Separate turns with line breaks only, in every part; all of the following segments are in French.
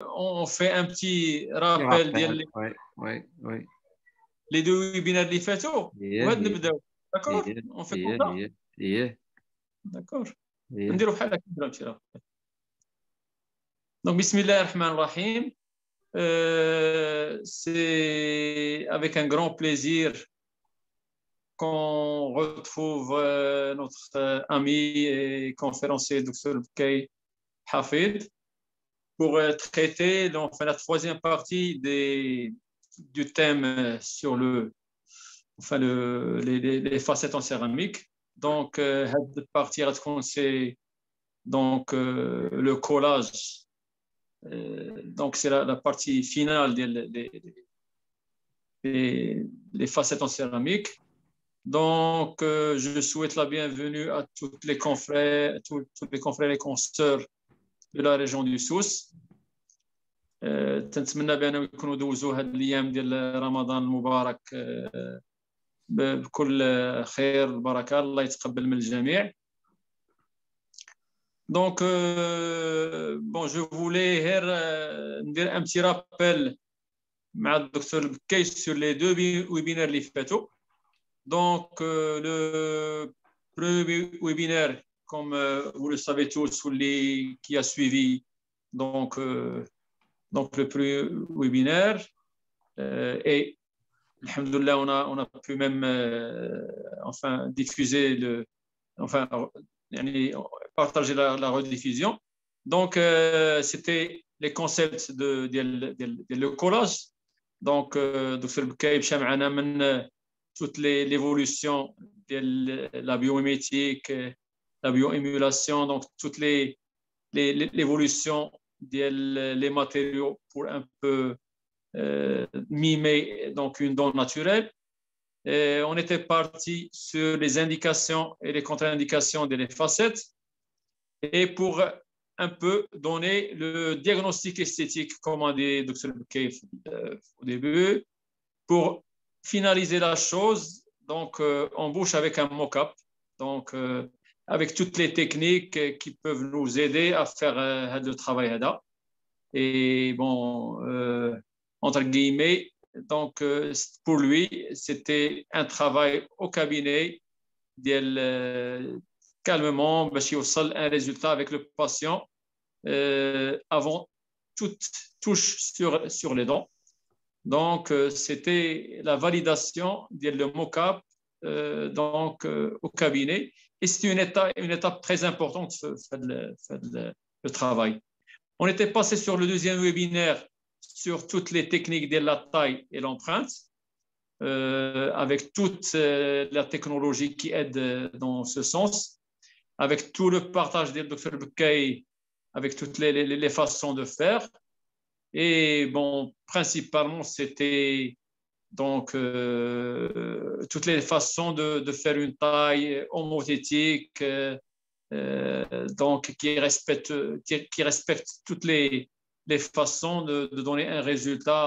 on fait un petit rappel
oui.
Les deux webinaires اللي فاتوا وهاد نبداو داكور on fait comme ça d'accord نديرو بحال هكا نديرو شي راه donc بسم الله الرحمن الرحيم c'est avec un grand plaisir qu'on retrouve notre ami et conférencier Dr Bkay Hafid pour traiter donc la troisième partie du thème sur les facettes en céramique. Donc, cette partie, c'est donc le collage. Donc, c'est la partie finale des facettes en céramique. Donc, je souhaite la bienvenue à tous les confrères et consoeurs de la région du Souss. تنتمنى بأنهم يكونوا دوزوا هذه الأيام ديال رمضان المبارك بكل خير والبركة الله يتقبل من الجميع. Donc, bon, je voulais ندير un petit rappel مع الدكتور بكاي sur les deux webinaires اللي فاتوا. Donc, le premier webinaire, comme vous le savez tous, qui a suivi donc le premier webinaire et alhamdoulilah on a pu même enfin diffuser partager la rediffusion. Donc c'était les concepts de le collage. Donc Dr Bkay مشى معنا من toute l'évolution de la biomimétique, la bioémulation, donc toute l'évolution des matériaux pour un peu mimer donc une dent naturelle. Et on était parti sur les indications et les contre-indications des facettes et pour un peu donner le diagnostic esthétique, comme a dit Dr Bkay au début, pour finaliser la chose. Donc on bouche avec un mock-up, donc avec toutes les techniques qui peuvent nous aider à faire le travail. Et bon, entre guillemets, donc pour lui, c'était un travail au cabinet, calmement, un résultat avec le patient avant toute touche sur les dents. Donc, c'était la validation du mock-up au cabinet. Et c'est une étape très importante de le travail. On était passé sur le deuxième webinaire sur toutes les techniques de la taille et l'empreinte, avec toute la technologie qui aide dans ce sens, avec tout le partage de Dr Bkay, avec toutes les façons de faire. Et bon, principalement, c'était donc toutes les façons de faire une taille homothétique, donc qui respecte toutes les façons de donner un résultat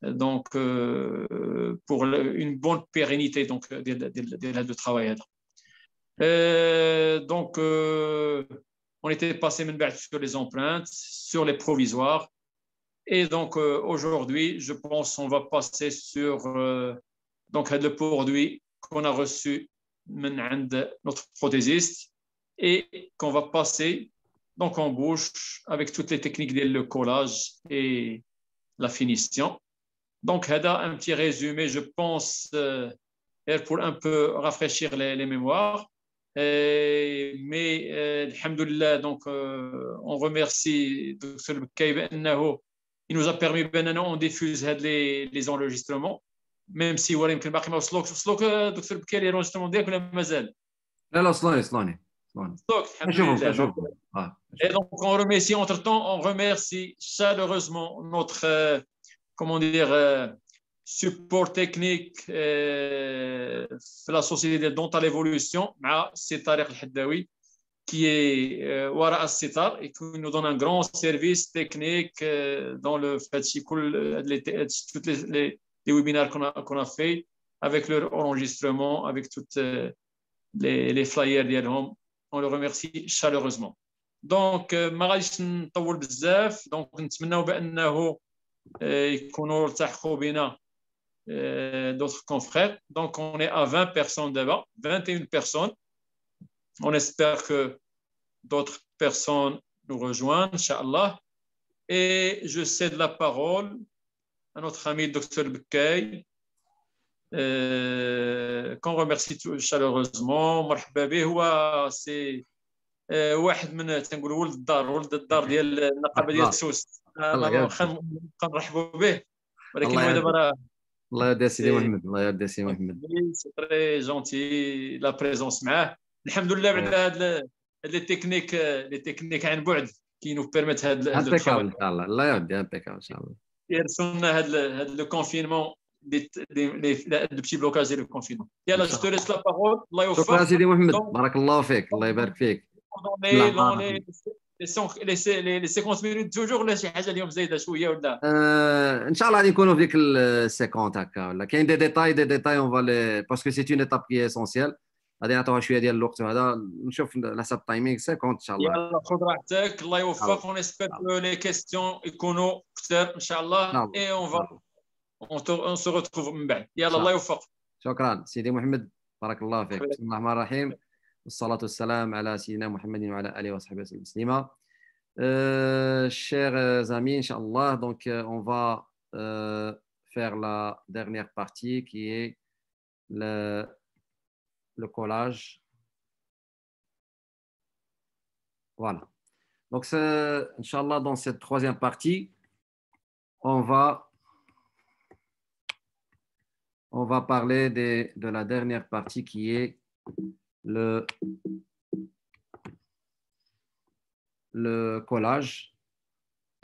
donc pour une bonne pérennité donc de travail. Donc on était passé sur les empreintes, sur les provisoires. Et donc aujourd'hui, je pense qu'on va passer sur donc le produit qu'on a reçu de notre prothésiste et qu'on va passer donc en bouche avec toutes les techniques de collage et la finition. Donc un petit résumé, je pense, pour un peu rafraîchir les mémoires. Mais alhamdoulilah, donc on remercie Dr Bkay il nous a permis on diffuse les enregistrements, même si voilà يمكن باقي ما وصلوك دكتور بكاي les enregistrements ديالك ولا مازال؟
لا صلوني
نشوف. Et donc on remercie entre-temps, on remercie chaleureusement notre comment dire support technique la société Dental Evolution مع السي طارق الحداوي qui est وراء الستار et qui nous donne un grand service technique dans le fait tous les webinaires qu'on a fait avec leur enregistrement, avec toutes les flyers d'Yalhom. On le remercie chaleureusement. دونك ما غاديش نطول بزاف. دونك نتمناو بانه يكونوا التحقوا بنا d'autres confrères. Donc, on est à 20 personnes d'abord, 21 personnes. On espère que d'autres personnes nous rejoignent, Inch'Allah. Et je cède la parole à notre ami Dr Bekay, qu'on remercie chaleureusement. مرحبا به. هو سي واحد من تنقول ولد الدار ديال النقابه ديال سوس. واخا نرحبوا به، ولكن هو دابا راه
الله يرضي سيدي محمد. الله يرضي سيدي محمد.
سي تري جونتي لا بريزونس معاه. الحمد لله على هاد لي تكنيك عن بعد كي نو بيرميت هاد
الترافاي ان شاء الله. الله يرضي امبيكابل ان شاء الله.
يرسلنا هاد لو كونفينمون لو بتي بلوكاج ديال الكونفينمون. يلا جو تو ليس لا بارول. الله يوفقك.
شكرا سيدي محمد، بارك الله فيك. الله يبارك فيك.
لي 50 مينوت توجور ولا شي حاجه اليوم زايده شويه ولا
ان شاء الله غادي نكونوا في ديك السيكونت هكا، ولا كاين دي ديتاي اون فالي باسكو سي اون ايتاب كي اسونسيال. غادي نعطيوها شويه ديال الوقت هذا نشوف على حسب التايمينغ 50 ان شاء الله.
يلا خذ راحتك. الله يوفقك. اون اسبير كو لي كيستيون يكونوا كثر ان شاء الله. اي اون سو ريتروف من بعد. يلا الله يوفق.
شكرا سيدي محمد، بارك الله فيك. بسم الله الرحمن الرحيم، والصلاة والسلام على سيدنا محمد وعلى آله وصحبه وسلم تسليما. Chers amis, Inch'Allah, donc on va faire la dernière partie qui est le collage. Voilà. Donc, Inch'Allah, dans cette troisième partie, on va parler de la dernière partie qui est le collage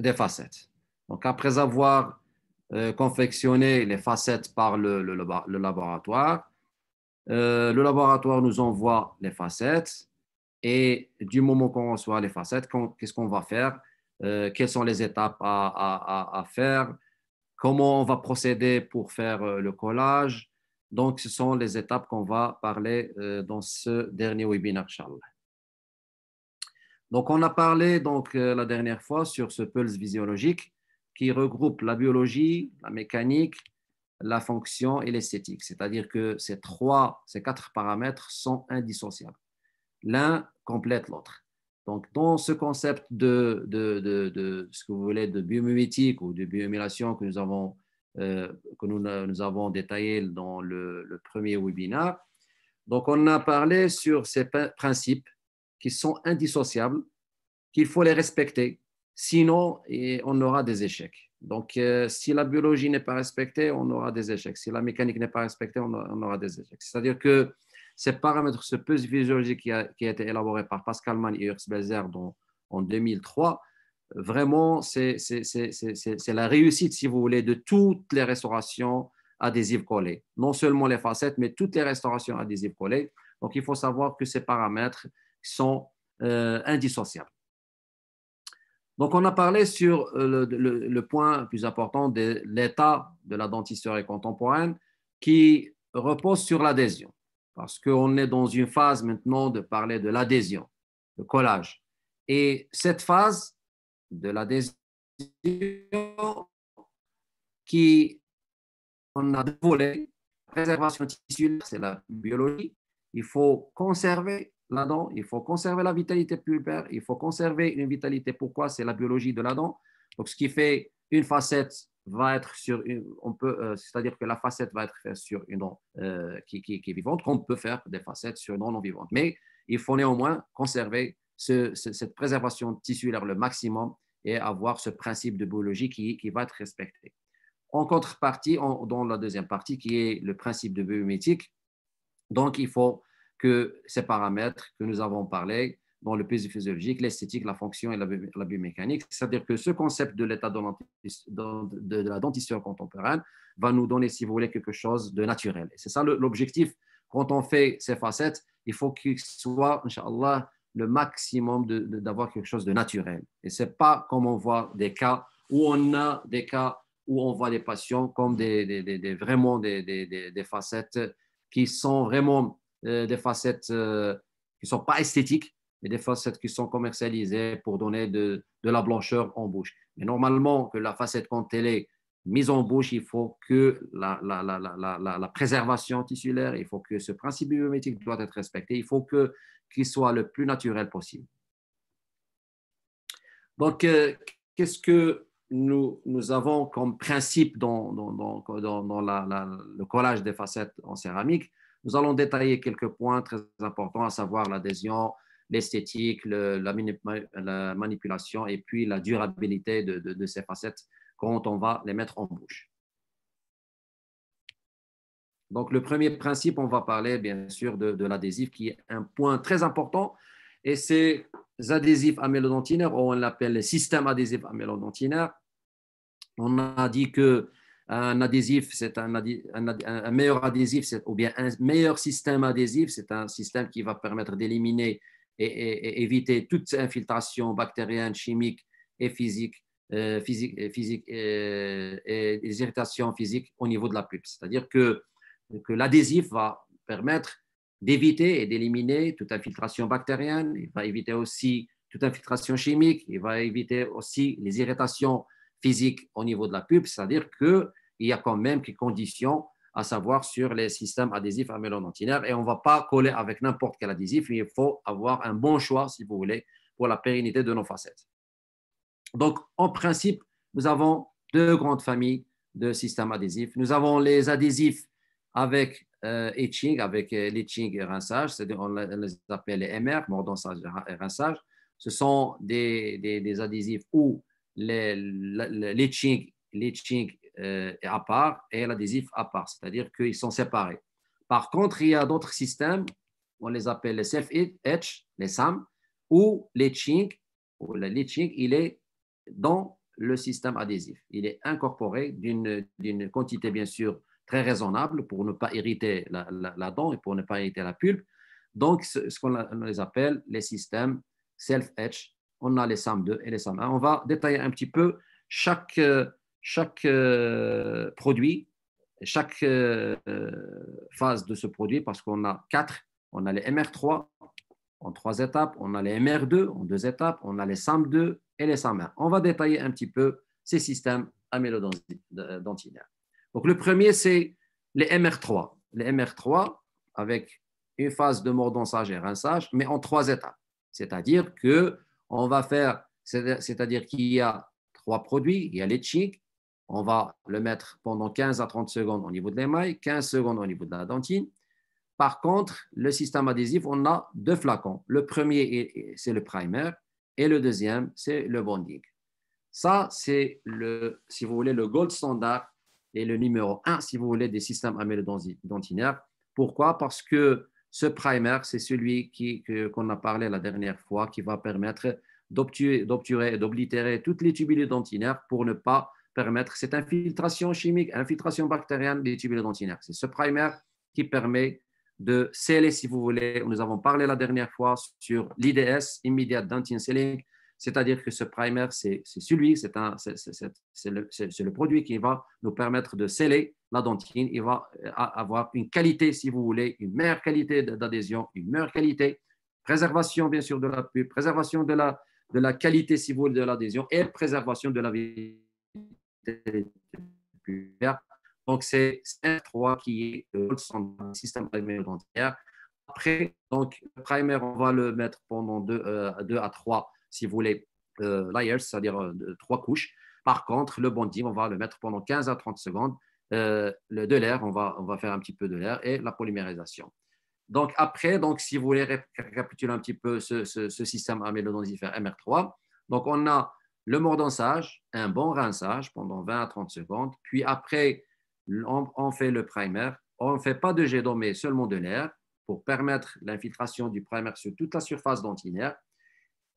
des facettes. Donc, après avoir confectionné les facettes par le laboratoire, le laboratoire nous envoie les facettes et du moment qu'on reçoit les facettes, qu'est-ce qu'on va faire, quelles sont les étapes à faire, comment on va procéder pour faire le collage. Donc, ce sont les étapes qu'on va parler dans ce dernier webinaire, Inch'Allah. Donc, on a parlé la dernière fois sur ce pulse physiologique qui regroupe la biologie, la mécanique, la fonction et l'esthétique. C'est-à-dire que ces quatre paramètres sont indissociables. L'un complète l'autre. Donc, dans ce concept de ce que vous voulez de biomimétique ou de bioémulation que nous avons détaillé dans le premier webinaire, donc on a parlé sur ces principes qui sont indissociables, qu'il faut les respecter, sinon on aura des échecs. Donc, si la biologie n'est pas respectée, on aura des échecs. Si la mécanique n'est pas respectée, on aura des échecs. C'est-à-dire que ces paramètres, ce puzzle physiologique qui a été élaboré par Pascal Mann et Urs Belzer en 2003, vraiment, c'est la réussite, si vous voulez, de toutes les restaurations adhésives collées. Non seulement les facettes, mais toutes les restaurations adhésives collées. Donc, il faut savoir que ces paramètres sont indissociables. Donc, on a parlé sur le point plus important de l'état de la dentisterie contemporaine qui repose sur l'adhésion. Parce qu'on est dans une phase maintenant de parler de l'adhésion, le collage. Et cette phase de l'adhésion qui, on a dévoilé, la préservation tissulaire, c'est la biologie. Il faut conserver la dent, il faut conserver la vitalité pulpaire, il faut conserver une vitalité. Pourquoi? C'est la biologie de la dent. Donc, ce qui fait une facette va être c'est-à-dire que la facette va être faite sur une dent qui est vivante, qu'on peut faire des facettes sur une dent non vivante. Mais il faut néanmoins conserver cette préservation tissulaire le maximum et avoir ce principe de biologie qui va être respecté. En contrepartie, dans la deuxième partie, qui est le principe de biomimétique, donc il faut que ces paramètres que nous avons parlé dans le puzzle physiologique, l'esthétique, la fonction et la biomécanique, c'est-à-dire que ce concept de l'état de la dentition contemporaine va nous donner, si vous voulez, quelque chose de naturel. Et c'est ça l'objectif. Quand on fait ces facettes, il faut qu'il soit, Inch'Allah, le maximum d'avoir quelque chose de naturel. Et ce n'est pas comme on voit des cas où on voit des patients comme vraiment des facettes qui sont vraiment des facettes qui ne sont pas esthétiques. mais des facettes qui sont commercialisées pour donner de la blancheur en bouche. Mais normalement, que la facette, quand elle est mise en bouche, il faut que la préservation tissulaire, il faut que ce principe biométrique doit être respecté, il faut qu'il soit le plus naturel possible. Donc, qu'est-ce que nous avons comme principe dans le collage des facettes en céramique? Nous allons détailler quelques points très importants, à savoir l'adhésion, l'esthétique, la manipulation et puis la durabilité de ces facettes quand on va les mettre en bouche. Donc, le premier principe, on va parler bien sûr de l'adhésif, qui est un point très important. Et ces adhésifs amylodontinaires, on l'appelle le système adhésif amylodontinaire. On a dit qu'un adhésif, c'est un meilleur adhésif, ou bien un meilleur système adhésif, c'est un système qui va permettre d'éliminer et éviter toute infiltration bactérienne, chimique et physique, et des irritations physiques au niveau de la pulpe. C'est-à-dire que l'adhésif va permettre d'éviter et d'éliminer toute infiltration bactérienne, il va éviter aussi toute infiltration chimique, il va éviter aussi les irritations physiques au niveau de la pulpe, c'est-à-dire qu'il y a quand même des conditions à savoir sur les systèmes adhésifs amylodontinaires et on ne va pas coller avec n'importe quel adhésif, il faut avoir un bon choix, si vous voulez, pour la pérennité de nos facettes. Donc, en principe, nous avons deux grandes familles de systèmes adhésifs. Nous avons les adhésifs avec etching, avec l'etching et rinçage, c'est-à-dire on les appelle les MR, mordant-sage et rinçage. Ce sont des adhésifs où l'etching est à part et l'adhésif à part, c'est-à-dire qu'ils sont séparés. Par contre, il y a d'autres systèmes, on les appelle les self-etch, les SAM, où l'etching, il est dans le système adhésif. Il est incorporé d'une quantité, bien sûr, très raisonnable pour ne pas irriter la dent et pour ne pas irriter la pulpe. Donc, ce qu'on les appelle les systèmes self-etch. On a les SAM2 et les SAM1. On va détailler un petit peu chaque produit, chaque phase de ce produit, parce qu'on a 4. On a les MR3 en 3 étapes, on a les MR2 en 2 étapes, on a les SAM2 et les SAM1. On va détailler un petit peu ces systèmes amylodontinaires. Donc, le premier, c'est les MR3. Les MR3 avec une phase de mordant-sage et rinçage, mais en 3 étapes. C'est-à-dire qu'il y a 3 produits, il y a l'etching, on va le mettre pendant 15 à 30 secondes au niveau de l'émail, 15 secondes au niveau de la dentine. Par contre, le système adhésif, on a 2 flacons. Le premier, c'est le primer et le deuxième, c'est le bonding. Ça, c'est, si vous voulez, le gold standard et le numéro 1, si vous voulez, des systèmes amylodontinaires. Pourquoi? Parce que ce primer, c'est celui qu'on a parlé la dernière fois, qui va permettre d'obturer et d'oblitérer toutes les tubulures dentinaires pour ne pas permettre cette infiltration chimique, infiltration bactérienne des tubulures dentinaires. C'est ce primer qui permet de sceller, si vous voulez. Nous avons parlé la dernière fois sur l'IDS, Immediate Dentine Sealing, c'est-à-dire que ce primer, c'est le produit qui va nous permettre de sceller la dentine. Il va avoir une qualité, si vous voulez, une meilleure qualité d'adhésion, une meilleure qualité, préservation, bien sûr, de la pulpe, préservation de la qualité, si vous voulez, de l'adhésion et préservation de la vitalité pulpaire. Donc, c'est R3 qui est le système amylodontinaire. Après, donc, le primer, on va le mettre pendant 2 à 3, si vous voulez, layers, c'est-à-dire 3 couches. Par contre, le bonding, on va le mettre pendant 15 à 30 secondes. De l'air, on va faire un petit peu de l'air et la polymérisation. Donc, après, si vous voulez récapituler un petit peu ce système amylodontinaire MR3, donc on a le mordant-sage, un bon rinçage pendant 20 à 30 secondes. Puis après, on fait le primer. On ne fait pas de jet d'eau, mais seulement de l'air pour permettre l'infiltration du primer sur toute la surface dentinaire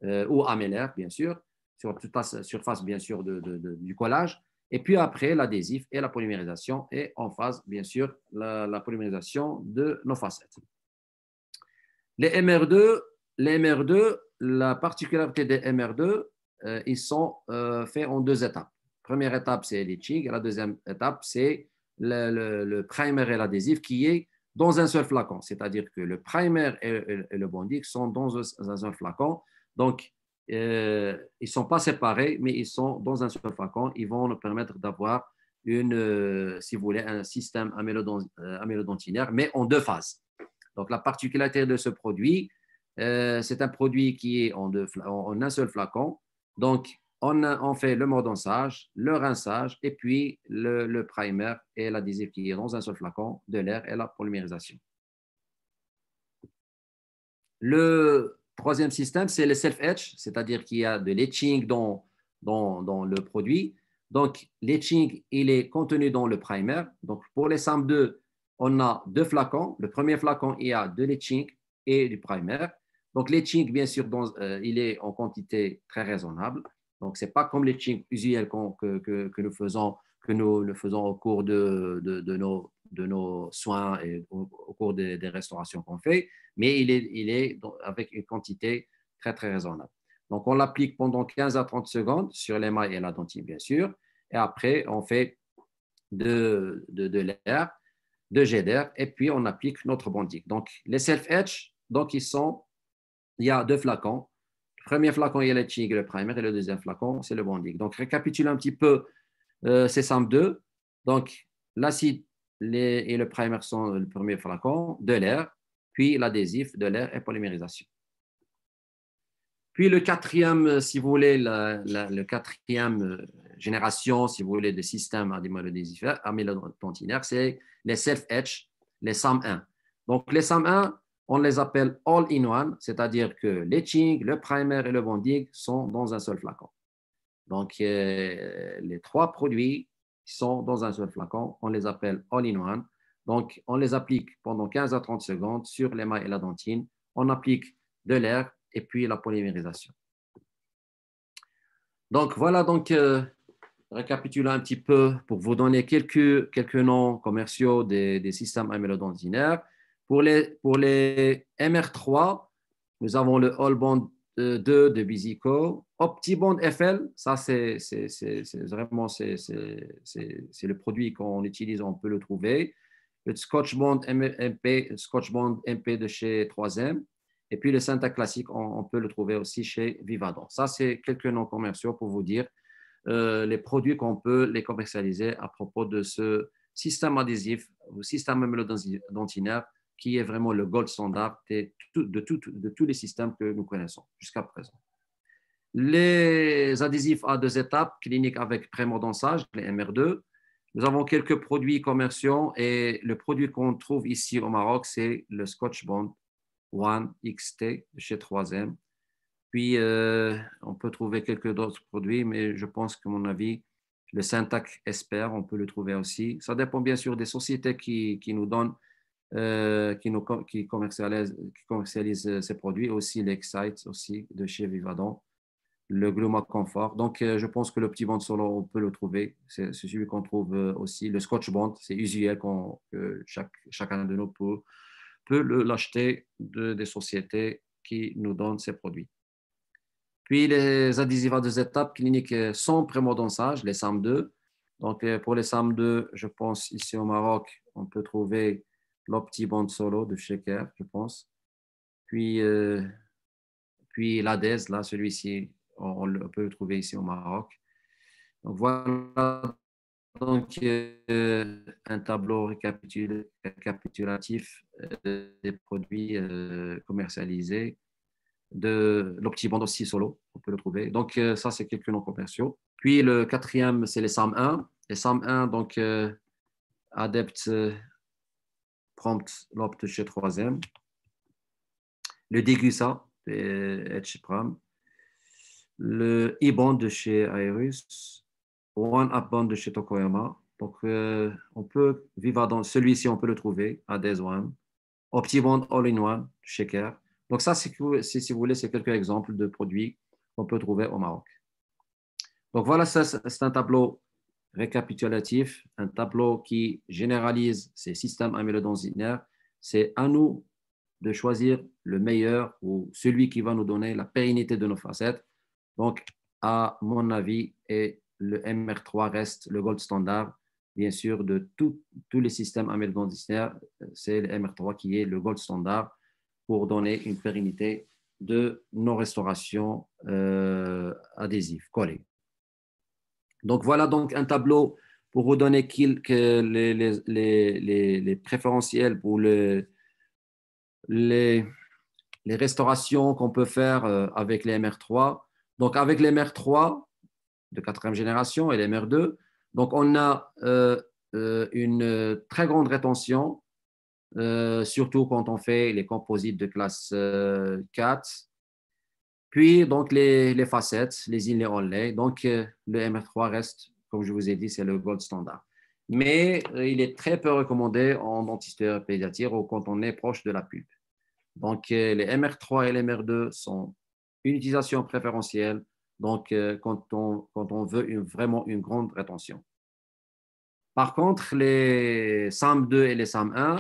ou amélaire, bien sûr, sur toute la surface, bien sûr, du collage. Et puis après, l'adhésif et la polymérisation et en phase, bien sûr, la polymérisation de nos facettes. Les MR2, la particularité des MR2, ils sont faits en 2 étapes. Première étape, c'est l'etching et la deuxième étape, c'est le primer et l'adhésif qui est dans un seul flacon, c'est-à-dire que le primer et le bondic sont dans un flacon. Donc, ils ne sont pas séparés, mais ils sont dans un seul flacon. Ils vont nous permettre d'avoir si vous voulez, un système amylodontinaire, mais en deux phases. Donc, la particularité de ce produit, c'est un produit qui est en un seul flacon. Donc, on fait le mordonçage, le rinçage, et puis le primer et l'adhésif qui est dans un seul flacon, de l'air et la polymérisation. Le troisième système, c'est le self-etch, c'est-à-dire qu'il y a de l'etching dans le produit. Donc, l'etching, il est contenu dans le primer. Donc, pour les SAM2, on a deux flacons. Le premier flacon, il y a de l'etching et du primer. Donc, l'etching, bien sûr, il est en quantité très raisonnable. Donc, ce n'est pas comme l'etching usuel que nous faisons au cours de nos soins et au cours des restaurations qu'on fait, mais il est avec une quantité très, très raisonnable. Donc, on l'applique pendant 15 à 30 secondes sur l'émail et la dentine, bien sûr, et après, on fait de l'air, de jet d'air, et puis on applique notre bondic. Donc, les self-etch, donc il y a deux flacons. Le premier flacon, il y a l'etching et le primer, et le deuxième flacon, c'est le bondic. Donc, récapitulons un petit peu ces SAM2. Donc, l'acide et le primer sont le premier flacon, de l'air, puis l'adhésif, de l'air et polymérisation. Puis le quatrième, si vous voulez, le quatrième génération, si vous voulez, de système amylodontinaire, c'est les self-etch, les SAM1. Donc, les SAM1, on les appelle all-in-one, c'est-à-dire que l'etching, le primer et le bonding sont dans un seul flacon. Donc, les trois produits sont dans un seul flacon, on les appelle all-in-one. Donc, on les applique pendant 15 à 30 secondes sur l'émail et la dentine. On applique de l'air et puis la polymérisation. Donc, voilà, récapitulons un petit peu pour vous donner quelques noms commerciaux des systèmes amylodontinaires. Pour les MR3, nous avons le Allbond 2 de Bisico. OptiBond FL, ça c'est vraiment le produit qu'on utilise, on peut le trouver. Le Scotchbond MP de chez 3M. Et puis le Syntac classique, on peut le trouver aussi chez Vivadent. Ça, c'est quelques noms commerciaux pour vous dire les produits qu'on peut les commercialiser à propos de ce système adhésif ou système amylodontinaire qui est vraiment le gold standard de tous les systèmes que nous connaissons jusqu'à présent. Les adhésifs à deux étapes cliniques avec prémordonçage, les MR2. Nous avons quelques produits commerciaux et le produit qu'on trouve ici au Maroc, c'est le Scotchbond One XT de chez 3M. Puis, on peut trouver quelques autres produits, mais je pense que, à mon avis, le Syntac Esper, on peut le trouver aussi. Ça dépend bien sûr des sociétés qui nous donnent, qui commercialisent ces produits, aussi l'Excite aussi de chez Vivadent, le Gluma Comfort. Donc, je pense que le petit band solo, on peut le trouver. C'est celui qu'on trouve aussi. Le Scotch Bond, c'est usuel que chacun de nous peut l'acheter des sociétés qui nous donnent ces produits. Puis les adhésifs à deux étapes cliniques sans prémordonçage, les SAM2. Donc pour les SAM2, je pense ici au Maroc, on peut trouver l'OptiBond Solo de chez Care, je pense. Puis l'ADES, là, celui-ci, on peut le trouver ici au Maroc. Donc voilà donc, un tableau récapitulatif des produits commercialisés. De l'OptiBond aussi solo, on peut le trouver. Donc, ça, c'est quelques noms commerciaux. Puis, le quatrième, c'est les SAM1. Les SAM1, donc, Adept Prompt Lopt chez 3M. Le Degussa de Edgepram. Le E-Bond de chez Aerus. One Up Bond de chez Tokoyama. Donc, on peut vivre dans celui-ci, on peut le trouver à Des One. OptiBond All-in-One chez Care. Donc ça, si vous voulez, c'est quelques exemples de produits qu'on peut trouver au Maroc. Donc voilà, c'est un tableau récapitulatif, un tableau qui généralise ces systèmes amylodontinaires. C'est à nous de choisir le meilleur ou celui qui va nous donner la pérennité de nos facettes. Donc, à mon avis, le MR3 reste le gold standard bien sûr, de tous les systèmes amylodentinaires. C'est le MR3 qui est le gold standard pour donner une pérennité de nos restaurations adhésives collées. Donc, voilà donc un tableau pour vous donner que les préférentiels pour les restaurations qu'on peut faire avec les MR3. Donc, avec les MR3 de quatrième génération et les MR2, donc on a une très grande rétention, surtout quand on fait les composites de classe 4. Puis, donc, les facettes, les inlays onlay. Donc, le MR3 reste, comme je vous ai dit, c'est le gold standard. Mais il est très peu recommandé en dentisterie pédiatrique ou quand on est proche de la pulpe. Donc, les MR3 et les MR2 sont une utilisation préférentielle, donc quand on veut vraiment une grande rétention. Par contre, les SAM2 et les SAM1,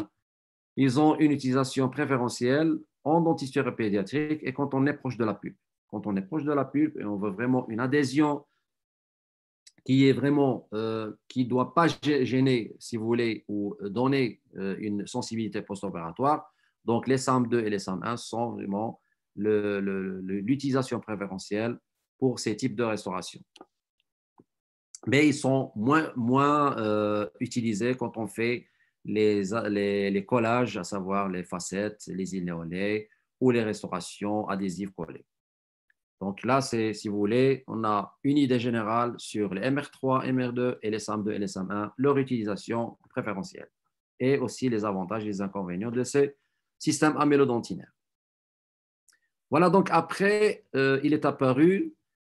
ils ont une utilisation préférentielle en dentisterie pédiatrique et quand on est proche de la pulpe. Quand on est proche de la pulpe et on veut vraiment une adhésion qui est vraiment, qui ne doit pas gêner, si vous voulez, ou donner une sensibilité post-opératoire. Donc, les SAM2 et les SAM1 sont vraiment l'utilisation préférentielle pour ces types de restauration. Mais ils sont moins utilisés quand on fait les collages, à savoir les facettes, les inlays ou les restaurations adhésives collées. Donc là, si vous voulez, on a une idée générale sur les MR3, MR2 et les SAM2 et les SAM1, leur utilisation préférentielle et aussi les avantages et les inconvénients de ces systèmes amylodontinaires. Voilà, donc après, il est apparu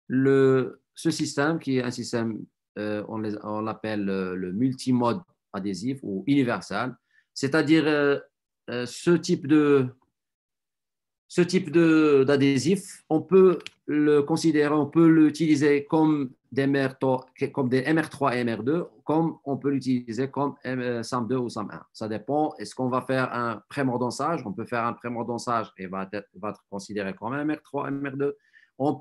ce système qui est un système, on l'appelle le multimode adhésif ou universal, c'est-à-dire ce type d'adhésif, on peut le considérer, on peut l'utiliser comme des MR3 et MR2, comme on peut l'utiliser comme SAM2 ou SAM1. Ça dépend. Est-ce qu'on va faire un pré-mordançage? On peut faire un pré-mordançage et va être considéré comme un MR3, MR2. On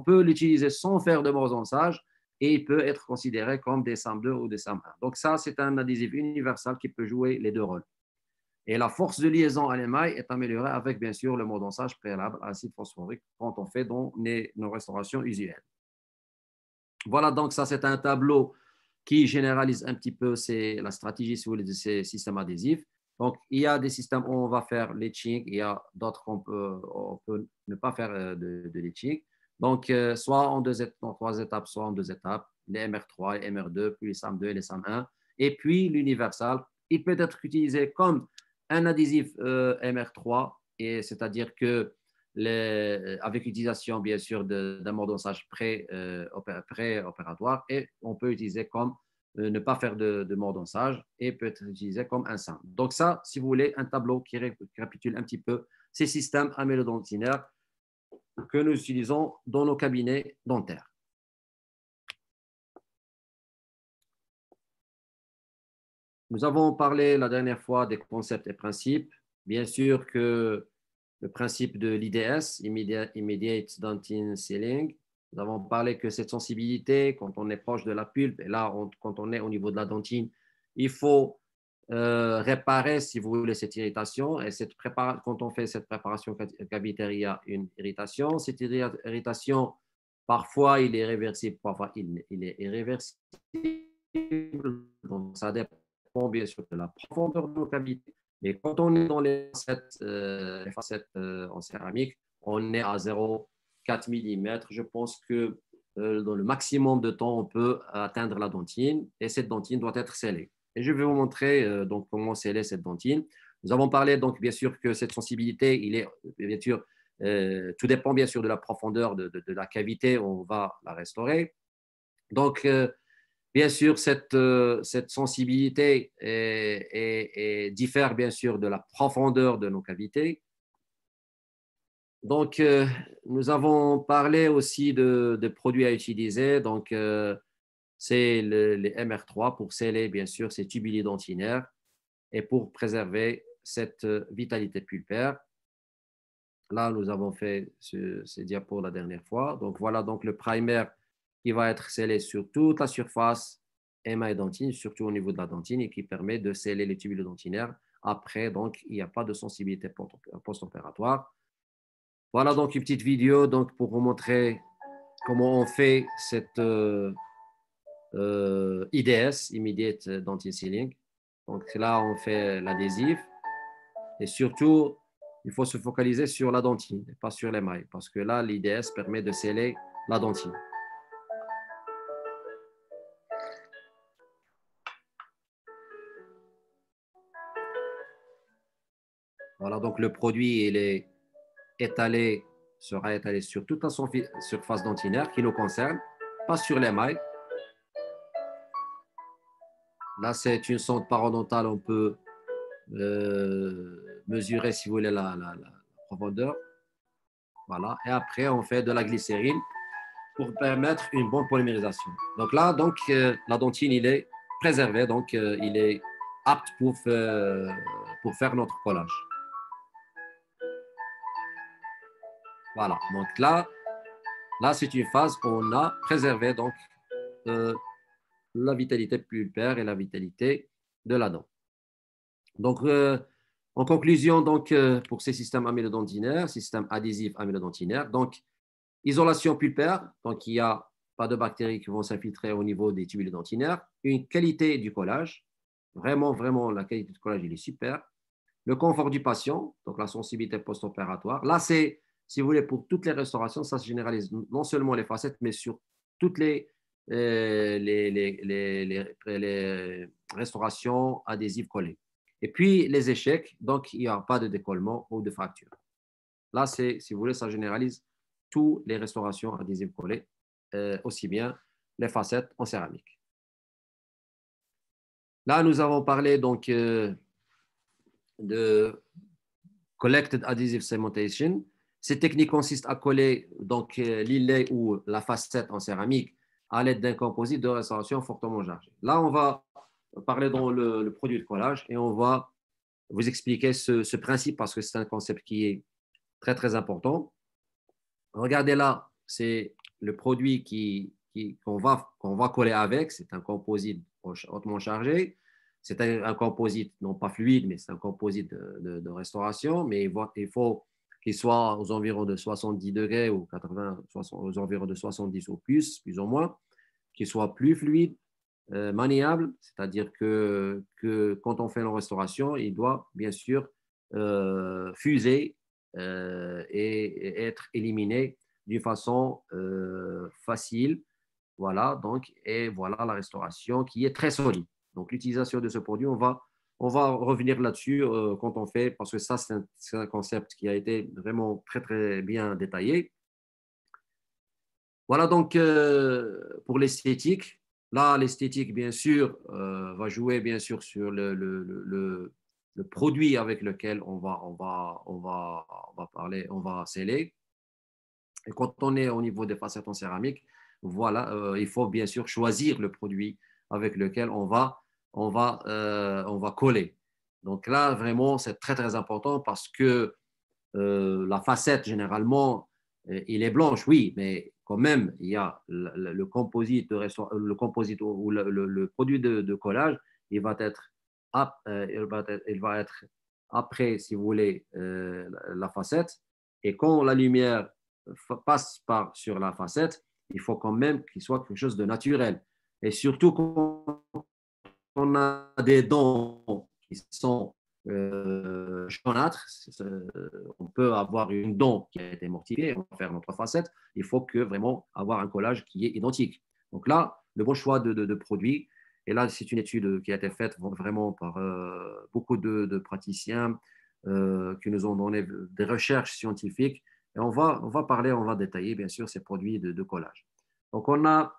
peut l'utiliser sans faire de mordançage et il peut être considéré comme des SAM2 ou des SAM1. Donc ça, c'est un adhésif universal qui peut jouer les deux rôles. Et la force de liaison à l'émail est améliorée avec, bien sûr, le mordançage préalable à l'acide phosphorique quand on fait dans nos restaurations usuelles. Voilà, donc ça, c'est un tableau qui généralise un petit peu la stratégie, si vous voulez, de ces systèmes adhésifs. Donc, il y a des systèmes où on va faire l'etching, il y a d'autres qu'on peut ne pas faire de l'etching. Donc, soit en 3 étapes, soit en 2 étapes, les MR3, les MR2, puis les SAM2 et les SAM1. Et puis, l'universal, il peut être utilisé comme un adhésif MR3, c'est-à-dire que avec l'utilisation, bien sûr, d'un mordançage pré-opératoire, et on peut utiliser comme ne pas faire de mordançage et peut être utilisé comme un SAM. Donc ça, si vous voulez, un tableau qui récapitule un petit peu ces systèmes amylodontinaires que nous utilisons dans nos cabinets dentaires. Nous avons parlé la dernière fois des concepts et principes. Bien sûr que le principe de l'IDS, Immediate Dentine Sealing. Nous avons parlé que cette sensibilité, quand on est proche de la pulpe, et là, quand on est au niveau de la dentine, il faut réparer, si vous voulez, cette irritation. Et quand on fait cette préparation cavitaire, il y a une irritation. Cette irritation, parfois, il est réversible, parfois, il est irréversible. Donc, ça dépend bien sûr de la profondeur de nos cavités. Mais quand on est dans les facettes en céramique, on est à 0,4 mm. Je pense que dans le maximum de temps, on peut atteindre la dentine et cette dentine doit être scellée. Et je vais vous montrer donc comment sceller cette dentine. Nous avons parlé donc bien sûr que cette sensibilité, il est bien sûr, tout dépend bien sûr de la profondeur de la cavité, on va la restaurer. Donc, bien sûr, cette sensibilité diffère bien sûr de la profondeur de nos cavités. Donc, nous avons parlé aussi de produits à utiliser. Donc, c'est les MR3 pour sceller bien sûr ces tubuli dentinaires et pour préserver cette vitalité pulpaire. Là, nous avons fait ces diapos la dernière fois. Donc, voilà donc le primer qui va être scellé sur toute la surface émail dentine, surtout au niveau de la dentine, et qui permet de sceller les tubules dentinaires. Après, donc, il n'y a pas de sensibilité post-opératoire. Voilà donc une petite vidéo donc, pour vous montrer comment on fait cette IDS, Immediate Dental Sealing. Donc là, on fait l'adhésif. Et surtout, il faut se focaliser sur la dentine, et pas sur l'émail, parce que là, l'IDS permet de sceller la dentine. Voilà, donc le produit, il est étalé, sera étalé sur toute la surface dentinaire qui nous concerne, pas sur l'émail. Là, c'est une sonde parodontale, on peut mesurer, si vous voulez, la profondeur. Voilà, et après, on fait de la glycérine pour permettre une bonne polymérisation. Donc là, donc, la dentine, il est préservé, donc il est apte pour faire notre collage. Voilà, donc là c'est une phase où on a préservé donc, la vitalité pulpaire et la vitalité de la dent. Donc, en conclusion, donc, pour ces systèmes amylodentinaires, système adhésif amylodentinaire, donc, isolation pulpaire, donc il n'y a pas de bactéries qui vont s'infiltrer au niveau des tubules dentinaires, une qualité du collage, vraiment, vraiment, la qualité du collage, il est super. Le confort du patient, donc la sensibilité post-opératoire. Là, c'est, si vous voulez, pour toutes les restaurations, ça se généralise non seulement les facettes, mais sur toutes les restaurations adhésives collées. Et puis, les échecs, donc il n'y aura pas de décollement ou de fracture. Là, c'est, si vous voulez, ça généralise toutes les restaurations adhésives collées, aussi bien les facettes en céramique. Là, nous avons parlé donc de Collected Adhesive Cementation. Cette technique consiste à coller donc l'îlet ou la facette en céramique à l'aide d'un composite de restauration fortement chargé. Là, on va parler dans le produit de collage et on va vous expliquer ce principe parce que c'est un concept qui est très, très important. Regardez là, c'est le produit qu'on va coller avec. C'est un composite hautement chargé. C'est un composite, non pas fluide, mais c'est un composite de restauration. Mais il faut qu'il soit aux environs de 70 degrés ou 80, aux environs de 70 ou plus ou moins, qu'il soit plus fluide, maniable. C'est-à-dire que quand on fait la restauration, il doit bien sûr fuser et être éliminé d'une façon facile. Voilà, donc, et voilà la restauration qui est très solide. Donc, l'utilisation de ce produit, on va revenir là-dessus quand on fait, parce que ça, c'est un concept qui a été vraiment très, très bien détaillé. Voilà donc pour l'esthétique. Là, l'esthétique, bien sûr, va jouer bien sûr sur le produit avec lequel on va parler, on va sceller. Et quand on est au niveau des facettes en céramique, voilà, il faut bien sûr choisir le produit avec lequel on va coller. Donc là, vraiment, c'est très, très important parce que la facette, généralement, il est blanche, oui, mais quand même, il y a le composite, le composite ou le produit de collage, il va être, il va être après, si vous voulez, la facette. Et quand la lumière passe sur la facette, il faut quand même qu'il soit quelque chose de naturel. Et surtout quand on a des dents qui sont jaunâtres, on peut avoir une dent qui a été mortifiée, on va faire notre facette, il faut que vraiment avoir un collage qui est identique. Donc là, le bon choix de produit, et là, c'est une étude qui a été faite vraiment par beaucoup de praticiens qui nous ont donné des recherches scientifiques, et on va parler, on va détailler bien sûr ces produits de collage. Donc on a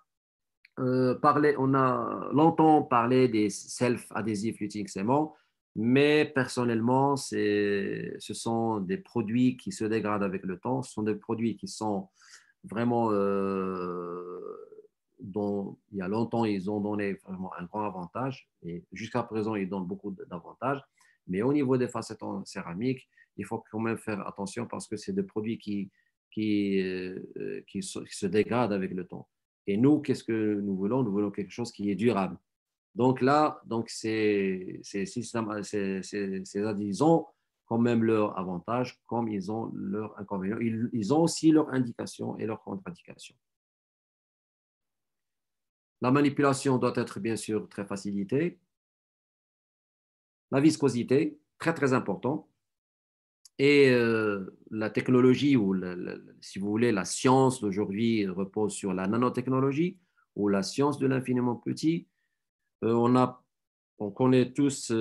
on a longtemps parlé des self-adhesive fluting cement, mais personnellement, ce sont des produits qui se dégradent avec le temps. Ce sont des produits qui sont vraiment, dont il y a longtemps, ils ont donné vraiment un grand avantage. Et jusqu'à présent, ils donnent beaucoup d'avantages. Mais au niveau des facettes en céramique, il faut quand même faire attention parce que c'est des produits qui se dégradent avec le temps. Et nous, qu'est-ce que nous voulons? Nous voulons quelque chose qui est durable. Donc là, ils ont quand même leur avantage, comme ils ont leur inconvénient. Ils ont aussi leurs indications et leurs contre-indications. La manipulation doit être bien sûr très facilitée. La viscosité, très très important. Et la technologie, ou si vous voulez, la science d'aujourd'hui repose sur la nanotechnologie ou la science de l'infiniment petit. On connaît tous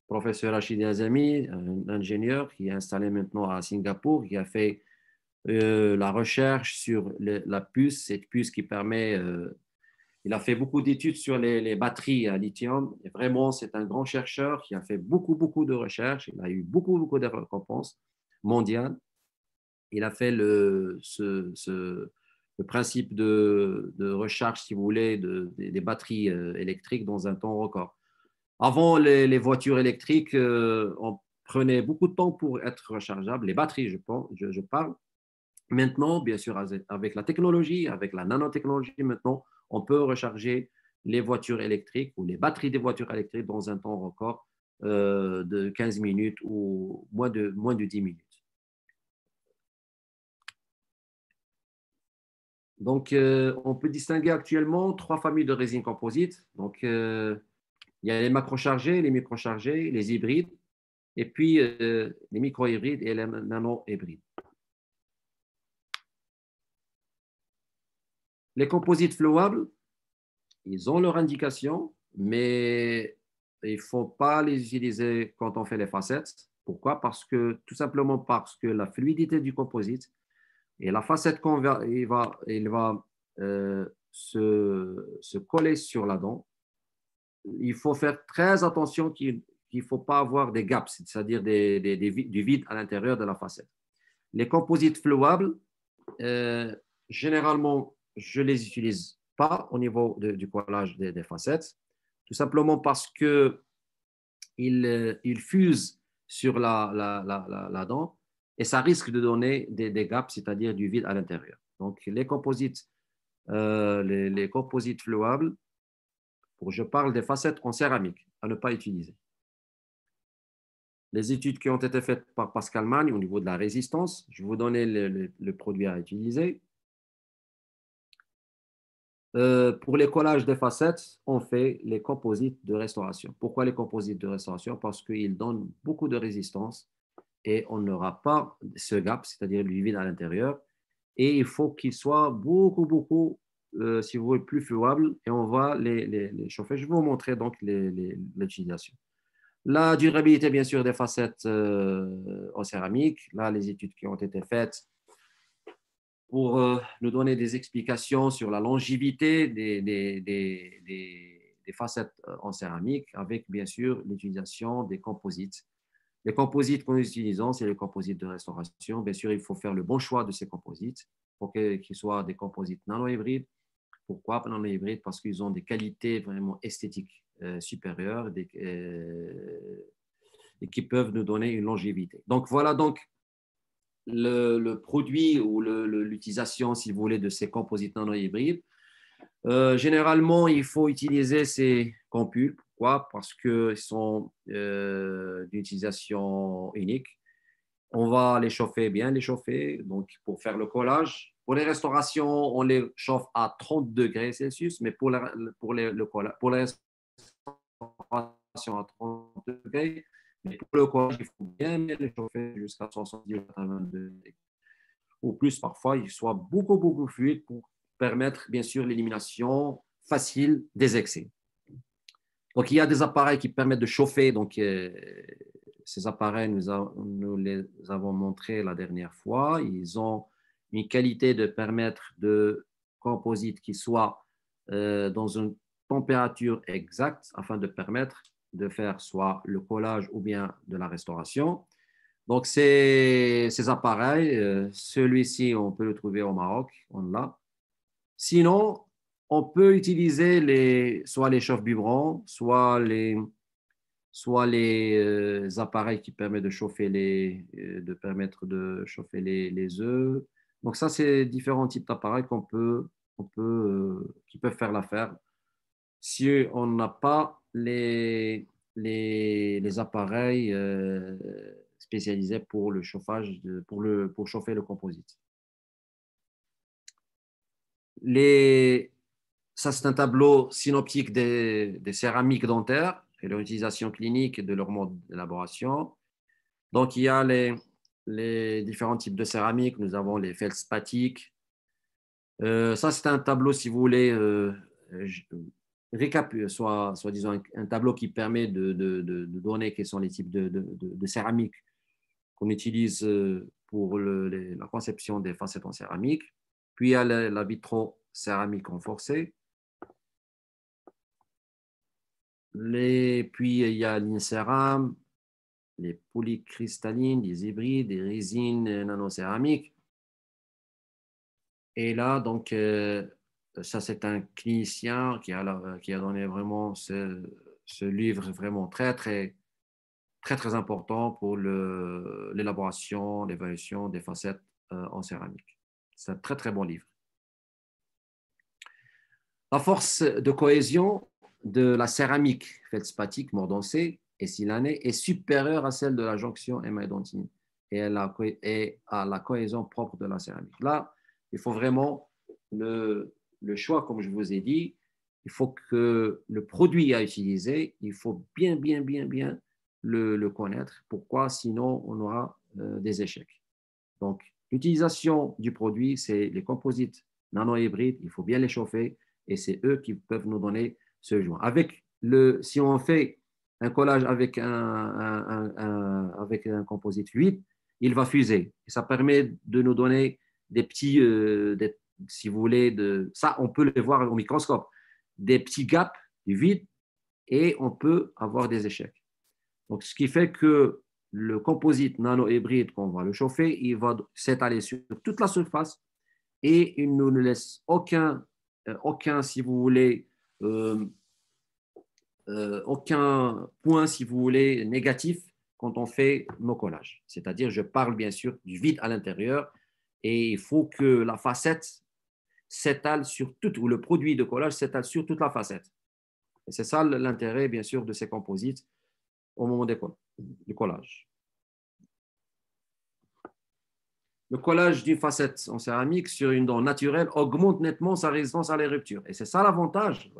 professeur Rachid Azami, un ingénieur qui est installé maintenant à Singapour, qui a fait la recherche sur la puce, cette puce qui permet, il a fait beaucoup d'études sur les batteries à lithium. Et vraiment, c'est un grand chercheur qui a fait beaucoup, beaucoup de recherches. Il a eu beaucoup, beaucoup de récompenses mondiales. Il a fait le principe de recharge, si vous voulez, des batteries électriques dans un temps record. Avant, les voitures électriques, on prenait beaucoup de temps pour être rechargeables. Les batteries, je parle. Maintenant, bien sûr, avec la technologie, avec la nanotechnologie, maintenant, on peut recharger les voitures électriques ou les batteries des voitures électriques dans un temps record de 15 minutes ou moins de 10 minutes. Donc, on peut distinguer actuellement trois familles de résines composites. Donc, il y a les macrochargés, les microchargés, les hybrides, et puis les micro-hybrides et les nano-hybrides. Les composites flouables, ils ont leur indication, mais il ne faut pas les utiliser quand on fait les facettes. Pourquoi? Tout simplement parce que la fluidité du composite et la facette il va se coller sur la dent. Il faut faire très attention qu'il ne faut pas avoir des gaps, c'est-à-dire du vide à l'intérieur de la facette. Les composites flouables, généralement, je ne les utilise pas au niveau du collage des facettes, tout simplement parce qu'ils fusent sur la dent et ça risque de donner des gaps, c'est-à-dire du vide à l'intérieur. Donc, les composites flouables, je parle des facettes en céramique à ne pas utiliser. Les études qui ont été faites par Pascal Magne au niveau de la résistance, je vais vous donner le produit à utiliser. Pour les collages des facettes, on fait les composites de restauration. Pourquoi les composites de restauration? Parce qu'ils donnent beaucoup de résistance et on n'aura pas ce gap, c'est-à-dire du vide à l'intérieur. Et il faut qu'il soit beaucoup, beaucoup, si vous voulez, plus fluable. Et on va les chauffer. Je vais vous montrer donc l'utilisation. La durabilité, bien sûr, des facettes en céramique. Là, les études qui ont été faites pour nous donner des explications sur la longévité des facettes en céramique, avec bien sûr l'utilisation des composites. Les composites que nous utilisons, c'est les composites de restauration. Bien sûr, il faut faire le bon choix de ces composites pour qu'ils soient des composites nano-hybrides. Pourquoi nano-hybrides? Parce qu'ils ont des qualités vraiment esthétiques supérieures et qui peuvent nous donner une longévité. Donc voilà donc le produit ou l'utilisation, si vous voulez, de ces composites nano-hybrides. Généralement, il faut utiliser ces compules. Pourquoi? Parce qu'ils sont d'utilisation unique. On va les chauffer, bien les chauffer, donc pour faire le collage. Pour les restaurations, on les chauffe à 30 degrés Celsius, mais pour la restauration à 30 degrés, mais pour le collage, il faut bien les chauffer jusqu'à 70 ou 82 degrés. Ou plus, parfois, il soit beaucoup, beaucoup fluide pour permettre, bien sûr, l'élimination facile des excès. Donc, il y a des appareils qui permettent de chauffer. Donc, ces appareils, nous les avons montrés la dernière fois. Ils ont une qualité de permettre de composites qui soient dans une température exacte afin de permettre de faire soit le collage ou bien de la restauration. Donc, ces appareils, celui-ci, on peut le trouver au Maroc, on l'a. Sinon, on peut utiliser soit les chauffe-biberons, soit les appareils qui permettent de chauffer les œufs. Donc ça, c'est différents types d'appareils qui peuvent faire l'affaire. si on n'a pas les appareils spécialisés pour le chauffage, pour chauffer le composite. Ça, c'est un tableau synoptique des céramiques dentaires et leur utilisation clinique et de leur mode d'élaboration. Donc, il y a les différents types de céramiques. Nous avons les feldspathiques. Ça, c'est un tableau, si vous voulez, soit disant un tableau qui permet de donner quels sont les types de céramiques qu'on utilise pour la conception des facettes en céramique. Puis, il y a la vitrocéramique renforcée. Puis, il y a l'incéram, les polycristallines, les hybrides, les résines nanocéramiques. Et là, donc, ça, c'est un clinicien qui a donné vraiment ce livre vraiment très, très, très, très important pour l'élaboration, l'évaluation des facettes en céramique. C'est un très, très bon livre. La force de cohésion de la céramique feldspathique mordancée et silanée est supérieure à celle de la jonction émail-dentine et à la cohésion propre de la céramique. Là, il faut vraiment le choix, comme je vous ai dit, il faut que le produit à utiliser, il faut bien le connaître. Pourquoi? Sinon, on aura des échecs. Donc, l'utilisation du produit, c'est les composites nano-hybrides, il faut bien les chauffer et c'est eux qui peuvent nous donner ce joint. Si on fait un collage avec un composite fluide, il va fuser. Et ça permet de nous donner des petits, si vous voulez, ça on peut le voir au microscope, des petits gaps du vide et on peut avoir des échecs. Donc, ce qui fait que le composite nano-hybride, qu'on va le chauffer, il va s'étaler sur toute la surface et il ne nous laisse aucun, si vous voulez, aucun point, si vous voulez, négatif quand on fait nos collages. C'est-à-dire, je parle bien sûr du vide à l'intérieur et il faut que la facette s'étale sur toute, ou le produit de collage s'étale sur toute la facette. Et c'est ça l'intérêt, bien sûr, de ces composites au moment du collage. Le collage d'une facette en céramique sur une dent naturelle augmente nettement sa résistance à les ruptures. Et c'est ça l'avantage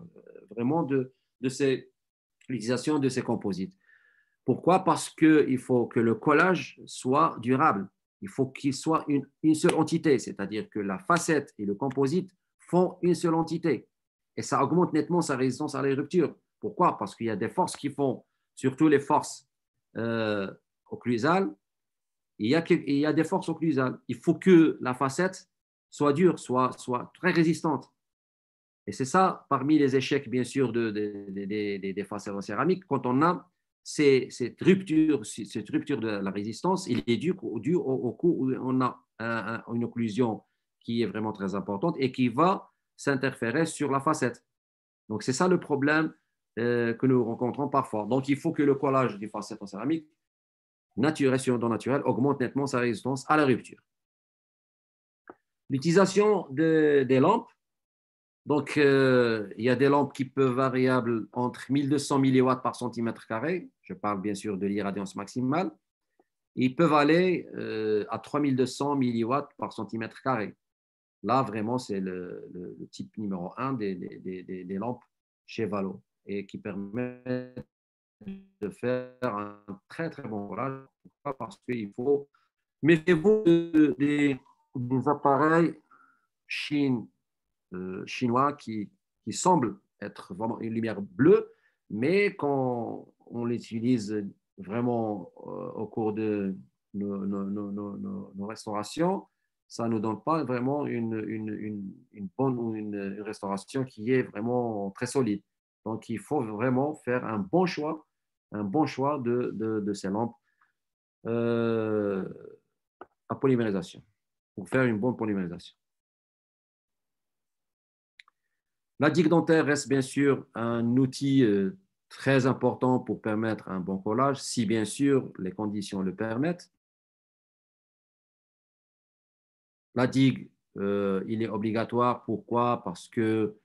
vraiment de l'utilisation de ces composites. Pourquoi? Parce qu'il faut que le collage soit durable. Il faut qu'il soit une seule entité, c'est-à-dire que la facette et le composite font une seule entité. Et ça augmente nettement sa résistance à les ruptures. Pourquoi? Parce qu'il y a des forces qui font, surtout les forces occlusales, il y a des forces occlusales. Il faut que la facette soit dure, soit très résistante. Et c'est ça, parmi les échecs, bien sûr, des facettes en céramique, quand on a cette rupture de la résistance, il est dû au coup où on a une occlusion qui est vraiment très importante et qui va s'interférer sur la facette. Donc, c'est ça le problème que nous rencontrons parfois. Donc, il faut que le collage des facettes en céramique naturelle sur un dent naturel augmente nettement sa résistance à la rupture. L'utilisation des lampes. Donc, il y a des lampes qui peuvent variables entre 1200 milliwatts par centimètre carré. Je parle bien sûr de l'irradiance maximale. Ils peuvent aller à 3200 milliwatts par centimètre carré. Là, vraiment, c'est le type numéro 1 des lampes chez Valo et qui permet de faire un très, très bon collage. Pourquoi? Parce qu'il faut... Méfiez-vous des appareils chinois qui semblent être vraiment une lumière bleue, mais quand on l'utilise vraiment au cours de nos restaurations, ça ne nous donne pas vraiment une bonne ou une restauration qui est vraiment très solide. Donc, il faut vraiment faire un bon choix de ces lampes à polymérisation, pour faire une bonne polymérisation. La digue dentaire reste bien sûr un outil très important pour permettre un bon collage, si bien sûr les conditions le permettent. La digue, il est obligatoire. Pourquoi? Parce que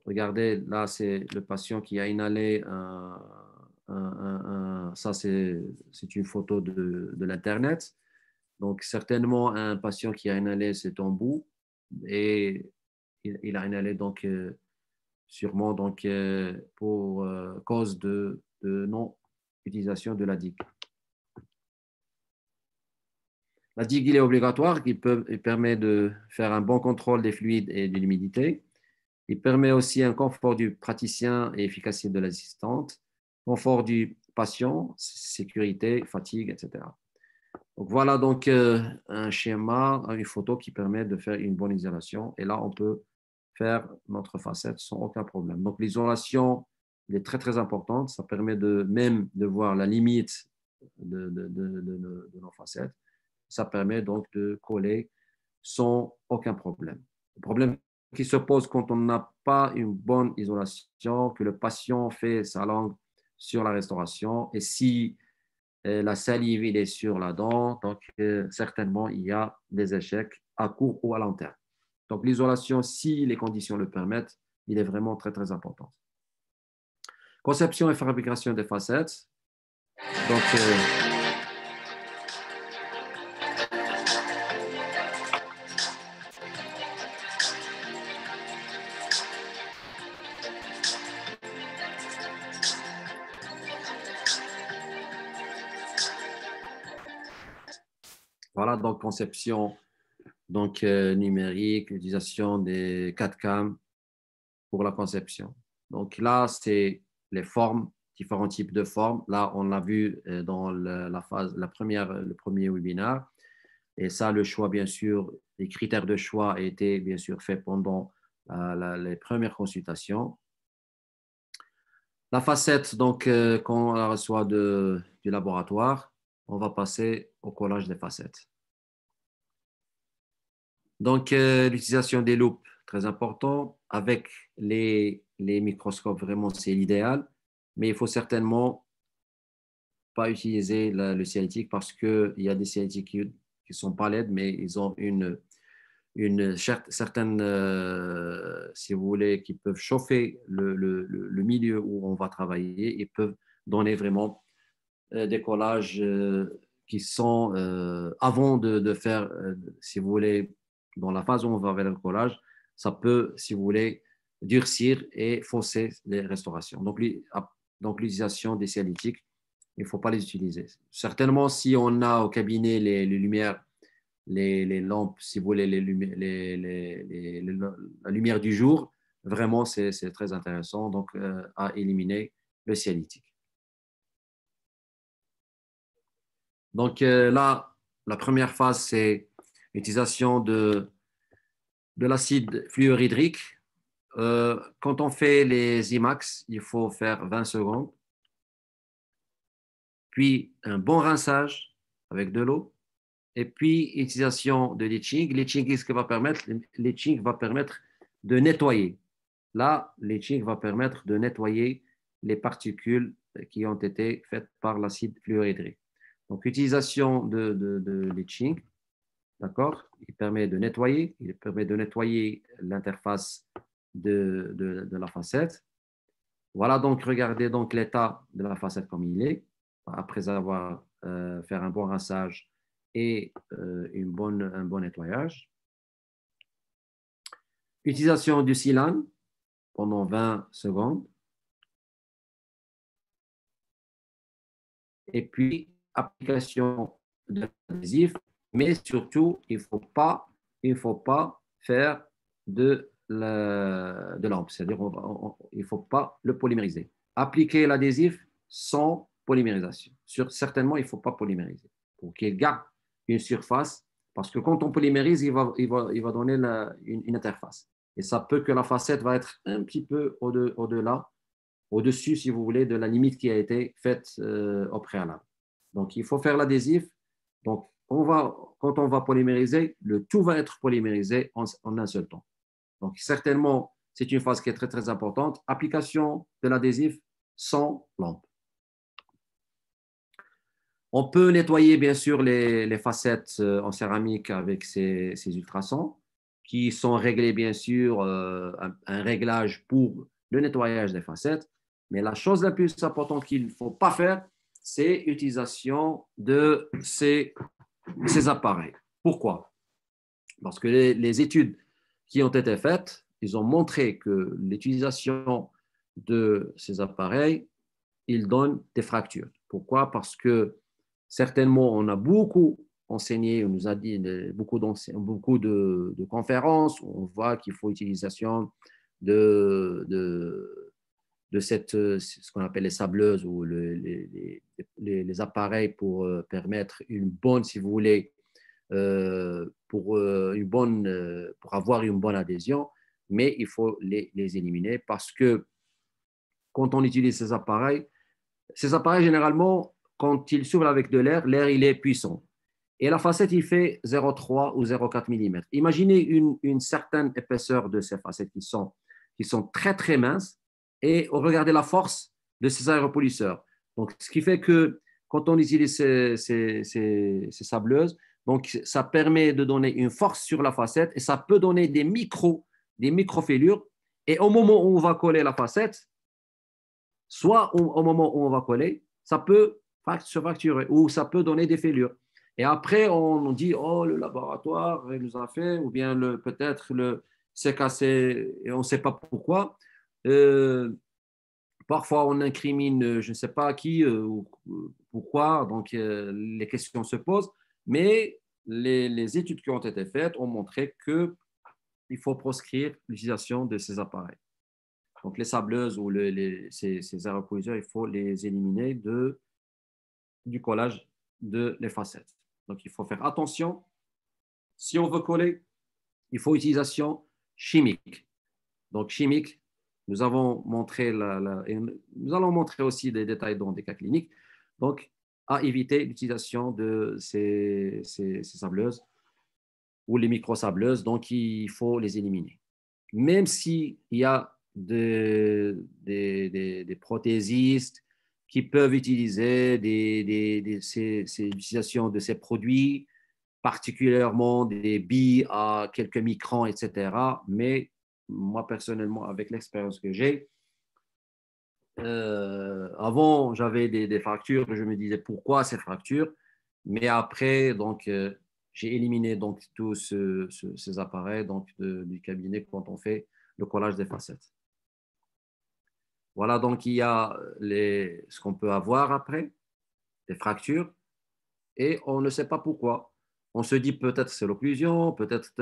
Regardez, là, c'est le patient qui a inhalé ça, c'est une photo de l'Internet. Donc, certainement, un patient qui a inhalé cet embout et il a inhalé donc sûrement donc, pour cause de non-utilisation de la digue. La digue, il est obligatoire, il permet de faire un bon contrôle des fluides et de l'humidité. Il permet aussi un confort du praticien et efficacité de l'assistante, confort du patient, sécurité, fatigue, etc. Donc voilà donc un schéma, une photo qui permet de faire une bonne isolation. Et là, on peut faire notre facette sans aucun problème. Donc l'isolation, elle est très très importante. Ça permet même de voir la limite de nos facettes. Ça permet donc de coller sans aucun problème. Le problème qui se pose quand on n'a pas une bonne isolation, que le patient fait sa langue sur la restauration et si la salive il est sur la dent, donc certainement il y a des échecs à court ou à long terme. Donc l'isolation, si les conditions le permettent, il est vraiment très très important. Conception et fabrication des facettes. Donc voilà, donc conception donc, numérique, utilisation des 4 cam pour la conception. Donc là, c'est les formes, différents types de formes. Là, on l'a vu dans la phase, le premier webinaire. Et ça, le choix, bien sûr, les critères de choix étaient bien sûr faits pendant les premières consultations. La facette, donc, quand on la reçoit du laboratoire, on va passer au collage des facettes. Donc, l'utilisation des loupes, très important. Avec les microscopes, vraiment, c'est l'idéal. Mais il faut certainement pas utiliser le cialytique parce qu'il y a des cialytiques qui ne sont pas laides, mais ils ont certaine, si vous voulez, qui peuvent chauffer le milieu où on va travailler et peuvent donner vraiment des collages qui sont, avant de faire, si vous voulez, dans la phase où on va vers le collage, ça peut, si vous voulez, durcir et fausser les restaurations. Donc, l'utilisation des cialytiques, il ne faut pas les utiliser. Certainement, si on a au cabinet les lumières, les lampes, si vous voulez, la lumière du jour, vraiment, c'est très intéressant. Donc, à éliminer le cialytique. Donc là, la première phase, c'est l'utilisation de l'acide fluorhydrique. Quand on fait les IMAX, il faut faire 20 secondes. Puis un bon rinçage avec de l'eau. Et puis utilisation de leaching. Leaching, qu'est-ce que va permettre? Leaching va permettre de nettoyer. Là, leaching va permettre de nettoyer les particules qui ont été faites par l'acide fluorhydrique. Donc, utilisation de leaching, d'accord? Il permet de nettoyer l'interface de la facette. Voilà donc, regardez donc l'état de la facette comme il est, après avoir fait un bon rinçage et un bon nettoyage. Utilisation du silane pendant 20 secondes. Et puis, application de l'adhésif, mais surtout, il ne faut pas faire de l'ample, c'est-à-dire il ne faut pas le polymériser. Appliquer l'adhésif sans polymérisation. Certainement, il ne faut pas polymériser pour qu'il garde une surface, parce que quand on polymérise, il va donner une interface. Et ça peut que la facette va être un petit peu au-delà, au-dessus, si vous voulez, de la limite qui a été faite au préalable. Donc, il faut faire l'adhésif. Donc, quand on va polymériser, le tout va être polymérisé en un seul temps. Donc, certainement, c'est une phase qui est très, très importante. Application de l'adhésif sans lampe. On peut nettoyer, bien sûr, les facettes en céramique avec ces ultrasons. qui sont réglés, bien sûr, un réglage pour le nettoyage des facettes. Mais la chose la plus importante qu'il ne faut pas faire, c'est l'utilisation de ces appareils. Pourquoi? Parce que les études qui ont été faites, ils ont montré que l'utilisation de ces appareils, ils donnent des fractures. Pourquoi? Parce que certainement, on a beaucoup enseigné, on nous a dit beaucoup de conférences, on voit qu'il faut utilisation de ce qu'on appelle les sableuses ou les appareils pour permettre une bonne, si vous voulez, pour avoir une bonne adhésion, mais il faut les éliminer parce que quand on utilise ces appareils généralement, quand ils s'ouvrent avec de l'air, l'air il est puissant. Et la facette, il fait 0,3 ou 0,4 mm. Imaginez une certaine épaisseur de ces facettes qui sont très, très minces et regardez la force de ces aéropolisseurs. Donc, ce qui fait que quand on utilise ces sableuses, donc ça permet de donner une force sur la facette et ça peut donner des micro-fêlures. Et au moment où on va coller la facette, soit au moment où on va coller, ça peut se fracturer ou ça peut donner des fêlures. Et après, on dit, oh, le laboratoire nous a fait, ou bien peut-être c'est cassé et on ne sait pas pourquoi. Parfois, on incrimine, je ne sais pas qui ou pourquoi, donc les questions se posent. Mais les études qui ont été faites ont montré qu'il faut proscrire l'utilisation de ces appareils. Donc, les sableuses ou ces aéropoliseurs, il faut les éliminer du collage les facettes. Donc, il faut faire attention. Si on veut coller, il faut utilisation chimique. Donc, chimique, nous avons montré et nous allons montrer aussi des détails dans des cas cliniques. Donc, à éviter l'utilisation de ces sableuses ou les micro-sableuses. Donc, il faut les éliminer. Même s'il y a des prothésistes qui peuvent utiliser ces utilisations de ces produits, particulièrement des billes à quelques microns, etc. Mais moi, personnellement, avec l'expérience que j'ai, avant, j'avais des fractures, je me disais pourquoi ces fractures, mais après, donc, j'ai éliminé donc tous ces appareils donc, du cabinet quand on fait le collage des facettes. Voilà, donc il y a ce qu'on peut avoir après, des fractures, et on ne sait pas pourquoi. On se dit peut-être c'est l'occlusion, peut-être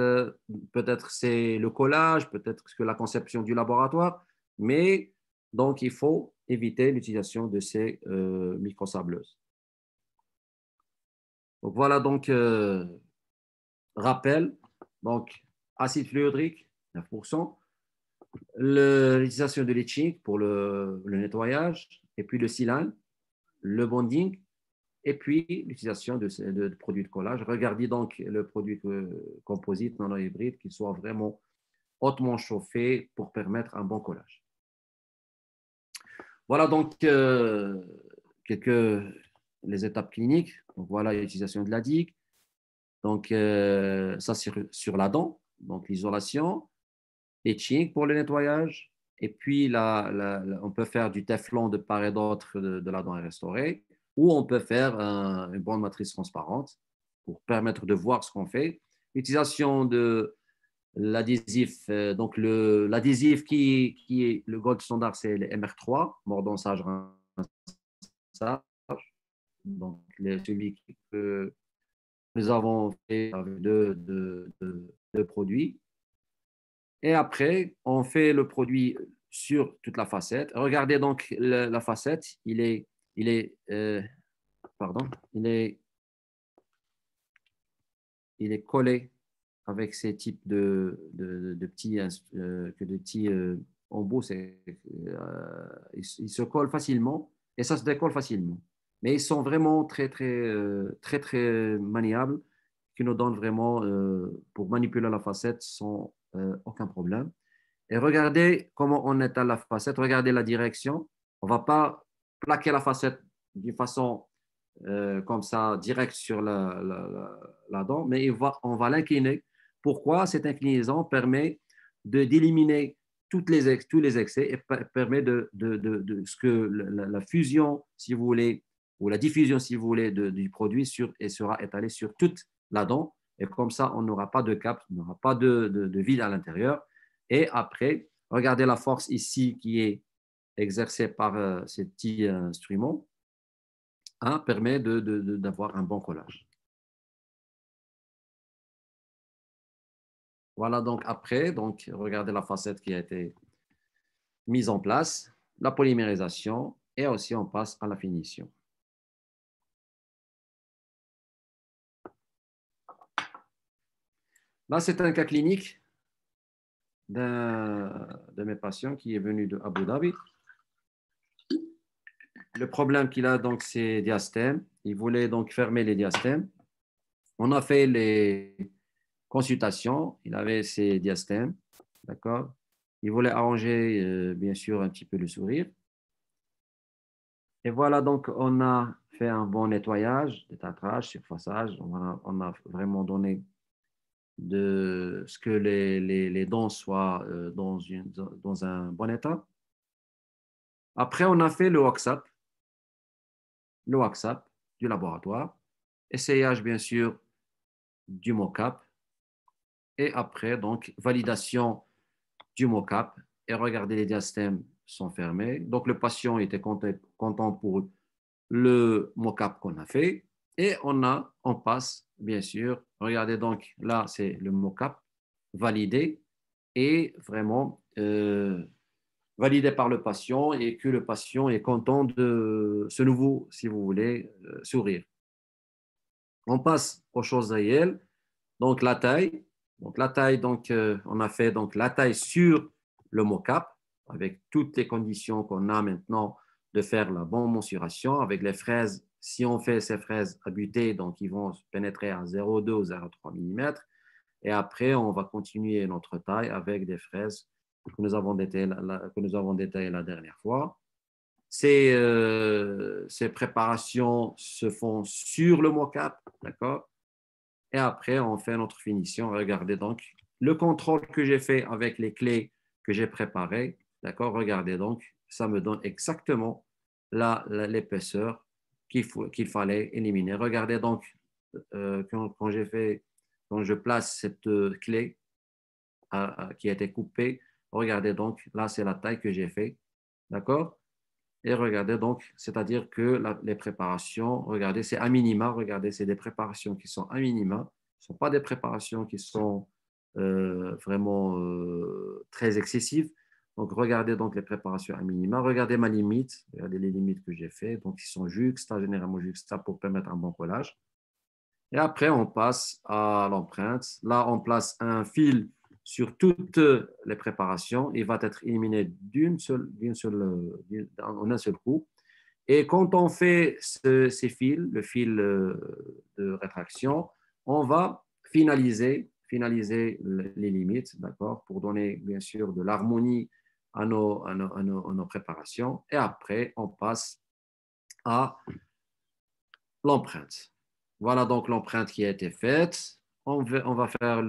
c'est le collage, peut-être que la conception du laboratoire, mais donc il faut éviter l'utilisation de ces microsableuses. Donc voilà donc rappel, donc acide fluorhydrique 9%, l'utilisation de l'étching pour le nettoyage, et puis le silane, le bonding, et puis l'utilisation de produits de collage. Regardez donc le produit composite nano-hybride qui soit vraiment hautement chauffé pour permettre un bon collage. Voilà donc les étapes cliniques. Donc voilà l'utilisation de la digue. Donc ça sur la dent, donc l'isolation, etching pour le nettoyage, et puis on peut faire du téflon de part et d'autre de la dent restaurée, ou on peut faire une bonne matrice transparente pour permettre de voir ce qu'on fait. L'utilisation de l'adhésif, donc l'adhésif qui est le gold standard, c'est le MR3, mordant-sage, rinçage. Donc celui que nous avons fait avec deux produits. Et après, on fait le produit sur toute la facette. Regardez donc la facette, il est collé avec ces types de petits embouts. Ils se collent facilement et ça se décolle facilement. Mais ils sont vraiment très maniables, qui nous donnent vraiment pour manipuler la facette sans aucun problème. Et regardez comment on étale la facette, regardez la direction. On ne va pas plaquer la facette d'une façon comme ça, direct sur la dent, mais on va l'incliner Pourquoi? Cette inclinaison permet d'éliminer tous les excès et permet de ce que la fusion, si vous voulez, ou la diffusion, si vous voulez, du produit sera étalée sur toute la dent. Et comme ça, on n'aura pas de cap, on n'aura pas de vide à l'intérieur. Et après, regardez la force ici qui est exercée par ces petits instruments, hein, permet d'avoir un bon collage. Voilà donc après, donc regardez la facette qui a été mise en place, la polymérisation et aussi on passe à la finition. Là, c'est un cas clinique d'un de mes patients qui est venu de Abu Dhabi. Le problème qu'il a, donc, c'est diastème. Il voulait donc fermer les diastèmes. On a fait les consultations. Il avait ses diastèmes. D'accord? Il voulait arranger, bien sûr, un petit peu le sourire. Et voilà, donc, on a fait un bon nettoyage, détartrage, surfaçage. On a vraiment donné de ce que les dents soient dans un bon état. Après, on a fait le wax-up du laboratoire, essayage bien sûr du mocap et après donc validation du mocap et regardez les diastèmes sont fermés. Donc le patient était content pour le mocap qu'on a fait et on passe bien sûr. Regardez donc là c'est le mocap validé et vraiment validé par le patient et que le patient est content de ce nouveau, si vous voulez, sourire. On passe aux choses réelles. Donc, la taille. Donc, on a fait donc, la taille sur le mocap avec toutes les conditions qu'on a maintenant de faire la bonne mensuration avec les fraises. Si on fait ces fraises à butée, donc ils vont pénétrer à 0,2 ou 0,3 mm. Et après, on va continuer notre taille avec des fraises que nous avons détaillées la dernière fois. Ces préparations se font sur le mocap, d'accord? Et après, on fait notre finition. Regardez donc le contrôle que j'ai fait avec les clés que j'ai préparées, d'accord? Regardez donc, ça me donne exactement l'épaisseur qu'il fallait éliminer. Regardez donc quand je place cette clé qui a été coupée, regardez donc, là c'est la taille que j'ai fait, d'accord? Et regardez donc, c'est-à-dire que les préparations, regardez, c'est à minima, regardez, c'est des préparations qui sont à minima, ce ne sont pas des préparations qui sont vraiment très excessives. Donc, regardez donc les préparations à minima, regardez ma limite, regardez les limites que j'ai faites, donc ils sont juxta, généralement juxta pour permettre un bon collage. Et après, on passe à l'empreinte. Là, on place un fil sur toutes les préparations. Il va être éliminé en un seul coup. Et quand on fait ces fils, le fil de rétraction, on va finaliser les limites, d'accord, pour donner bien sûr de l'harmonie à nos préparations. Et après, on passe à l'empreinte. Voilà donc l'empreinte qui a été faite. On va faire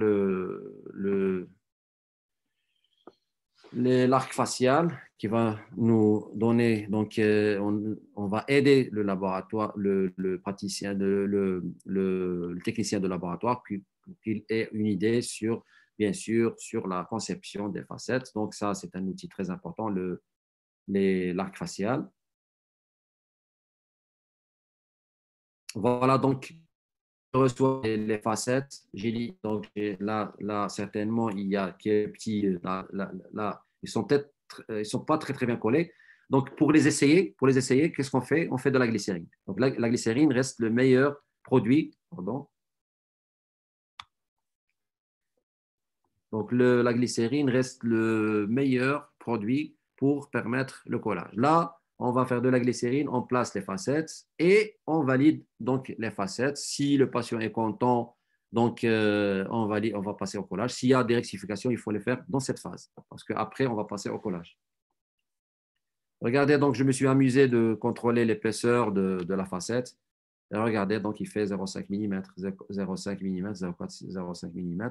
l'arc facial qui va nous donner, donc on va aider le laboratoire, le praticien, le technicien de laboratoire pour qu'il ait une idée sur, bien sûr, sur la conception des facettes. Donc ça, c'est un outil très important, l'arc facial. Voilà donc reçoit les facettes. J'ai dit, donc là, certainement, il y a quelques petits, là, ils sont peut-être, ils sont pas très bien collés. Donc, pour les essayer, qu'est-ce qu'on fait? On fait de la glycérine. Donc, la glycérine reste le meilleur produit, pardon. Donc, la glycérine reste le meilleur produit pour permettre le collage. Là, on va faire de la glycérine, on place les facettes et on valide donc les facettes. Si le patient est content, donc on va passer au collage. S'il y a des rectifications, il faut les faire dans cette phase parce qu'après, on va passer au collage. Regardez, donc je me suis amusé de contrôler l'épaisseur de la facette. Et regardez, donc il fait 0,5 mm, 0,5 mm, 0,4, 0,5 mm.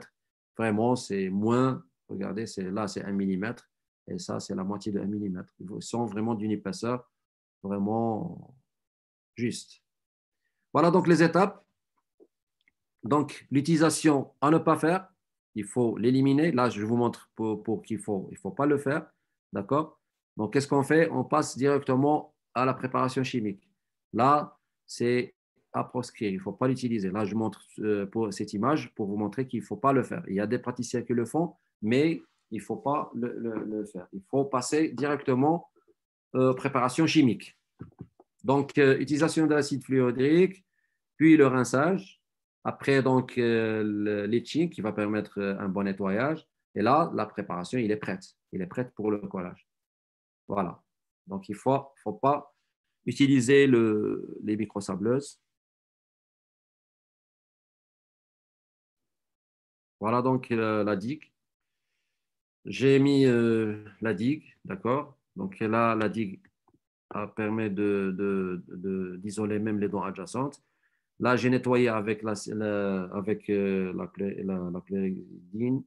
vraiment, c'est moins. Regardez, là, c'est 1 millimètre. Et ça, c'est la moitié de 1 millimètre. Ils sont vraiment d'une épaisseur vraiment juste. Voilà donc les étapes. Donc, l'utilisation à ne pas faire, il faut l'éliminer. Là, je vous montre pour qu'il faut, il faut pas le faire. D'accord? Donc, qu'est-ce qu'on fait? On passe directement à la préparation chimique. Là, c'est à proscrire. Il ne faut pas l'utiliser. Là, je montre pour cette image pour vous montrer qu'il ne faut pas le faire. Il y a des praticiens qui le font, mais il ne faut pas le faire. Il faut passer directement préparation chimique. Donc, utilisation de l'acide fluorhydrique, puis le rinçage. Après, donc, le leaching qui va permettre un bon nettoyage. Et là, la préparation, il est prête. Il est prête pour le collage. Voilà. Donc, il ne faut pas utiliser les microsableuses. Voilà donc la digue. J'ai mis la digue, d'accord? Donc là, la digue permet d'isoler même les dents adjacentes. Là, j'ai nettoyé avec la chlorhydrine.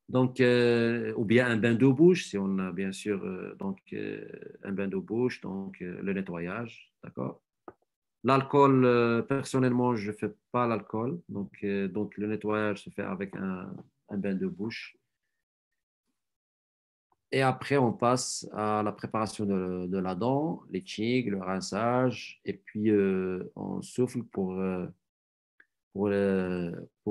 Donc, ou bien un bain de bouche, si on a bien sûr un bain de bouche, donc le nettoyage, d'accord? L'alcool, personnellement, je ne fais pas l'alcool, donc le nettoyage se fait avec un bain de bouche. Et après, on passe à la préparation de la dent, les tiges, le rinçage, et puis on souffle pour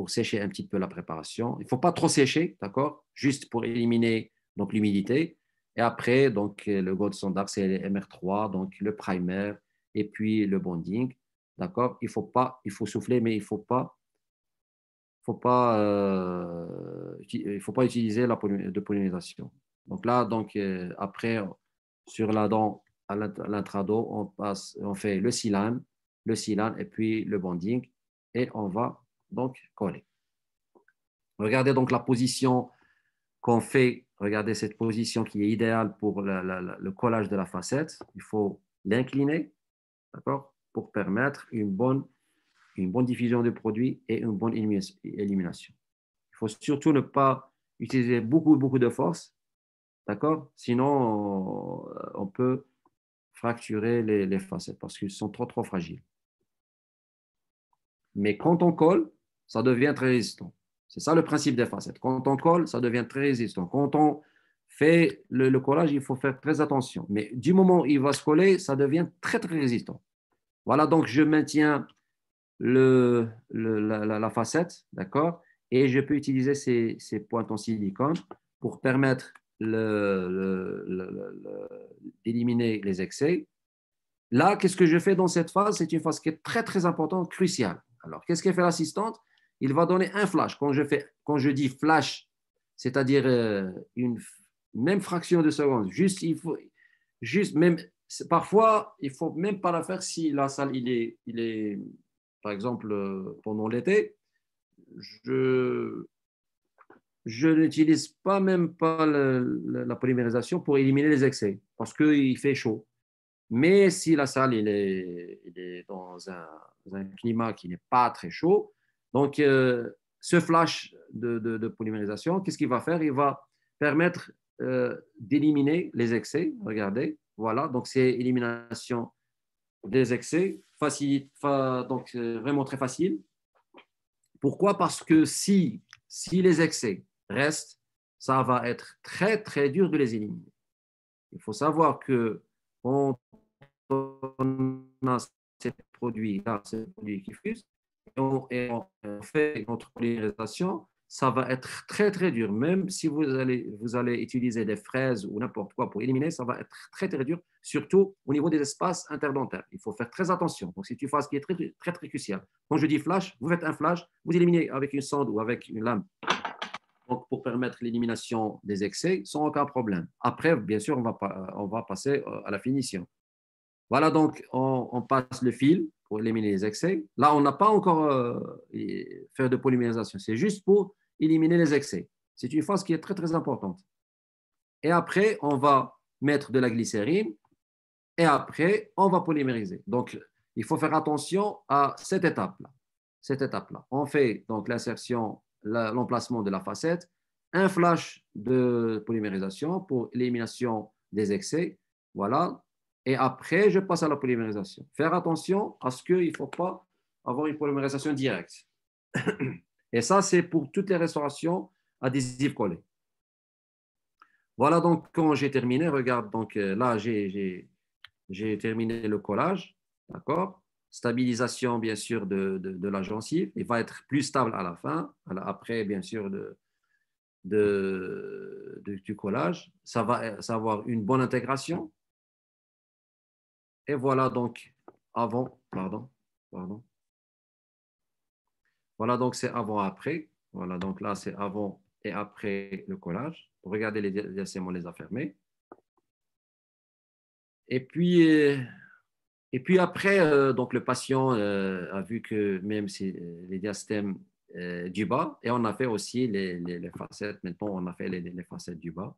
sécher un petit peu la préparation. Il ne faut pas trop sécher, d'accord? Juste pour éliminer donc l'humidité. Et après, donc, le gold standard, c'est le MR3, donc le primer, et puis le bonding, d'accord? Il faut souffler, mais il faut pas utiliser de pollinisation. Donc là, donc, après, sur la dent à l'intrado, on fait le silane, et puis le bonding, et on va donc coller. Regardez donc la position qu'on fait. Regardez cette position qui est idéale pour le collage de la facette. Il faut l'incliner, d'accord, pour permettre une bonne diffusion du produit et une bonne élimination. Il faut surtout ne pas utiliser beaucoup de force, d'accord? Sinon, on peut fracturer les facettes parce qu'ils sont trop fragiles. Mais quand on colle, ça devient très résistant. C'est ça le principe des facettes. Quand on colle, ça devient très résistant. Quand on fait le collage, il faut faire très attention. Mais du moment où il va se coller, ça devient très résistant. Voilà, donc je maintiens la facette, d'accord? Et je peux utiliser ces pointes en silicone pour permettre d'éliminer les excès. Là, qu'est-ce que je fais dans cette phase? C'est une phase qui est très importante, cruciale. Alors, qu'est-ce qu'elle fait l'assistante? Il va donner un flash. Quand je dis flash, c'est-à-dire une même fraction de seconde, parfois, il ne faut même pas la faire si la salle, il est par exemple, pendant l'été, je n'utilise même pas la polymérisation pour éliminer les excès parce qu'il fait chaud. Mais si la salle il est dans un climat qui n'est pas très chaud, donc ce flash de polymérisation, qu'est-ce qu'il va faire? Il va permettre d'éliminer les excès. Regardez, voilà, donc c'est élimination des excès, donc vraiment très facile. Pourquoi? Parce que si les excès restent, ça va être très dur de les éliminer. Il faut savoir que quand on a ces produits qui fusent et on fait notre polymérisation, ça va être très dur. Même si vous allez utiliser des fraises ou n'importe quoi pour éliminer, ça va être très dur, surtout au niveau des espaces interdentaires. Il faut faire très attention. Donc, c'est une phase qui est très cruciale. Quand je dis flash, vous faites un flash, vous éliminez avec une sonde ou avec une lame. Donc, pour permettre l'élimination des excès sans aucun problème. Après, bien sûr, on va passer à la finition. Voilà, donc on passe le fil pour éliminer les excès. Là, on n'a pas encore fait de polymérisation. C'est juste pour éliminer les excès. C'est une phase qui est très importante. Et après, on va mettre de la glycérine et après, on va polymériser. Donc, il faut faire attention à cette étape-là. cette étape-là. On fait donc l'insertion, l'emplacement de la facette, un flash de polymérisation pour l'élimination des excès. Voilà. Et après, je passe à la polymérisation. Faire attention à ce qu'il ne faut pas avoir une polymérisation directe. Et ça, c'est pour toutes les restaurations adhésives collées. Voilà donc quand j'ai terminé. Regarde, donc là, j'ai terminé le collage. D'accord? Stabilisation, bien sûr, de la gencive. Il va être plus stable à la fin. Après, bien sûr, du collage. Ça va avoir une bonne intégration. Et voilà donc avant, pardon. Voilà donc c'est avant-après. Voilà donc là c'est avant et après le collage. Regardez les diacèmes, on les a fermés. Et puis, après, donc le patient a vu que même si les diastèmes du bas, et on a fait aussi les facettes. Maintenant, on a fait les facettes du bas.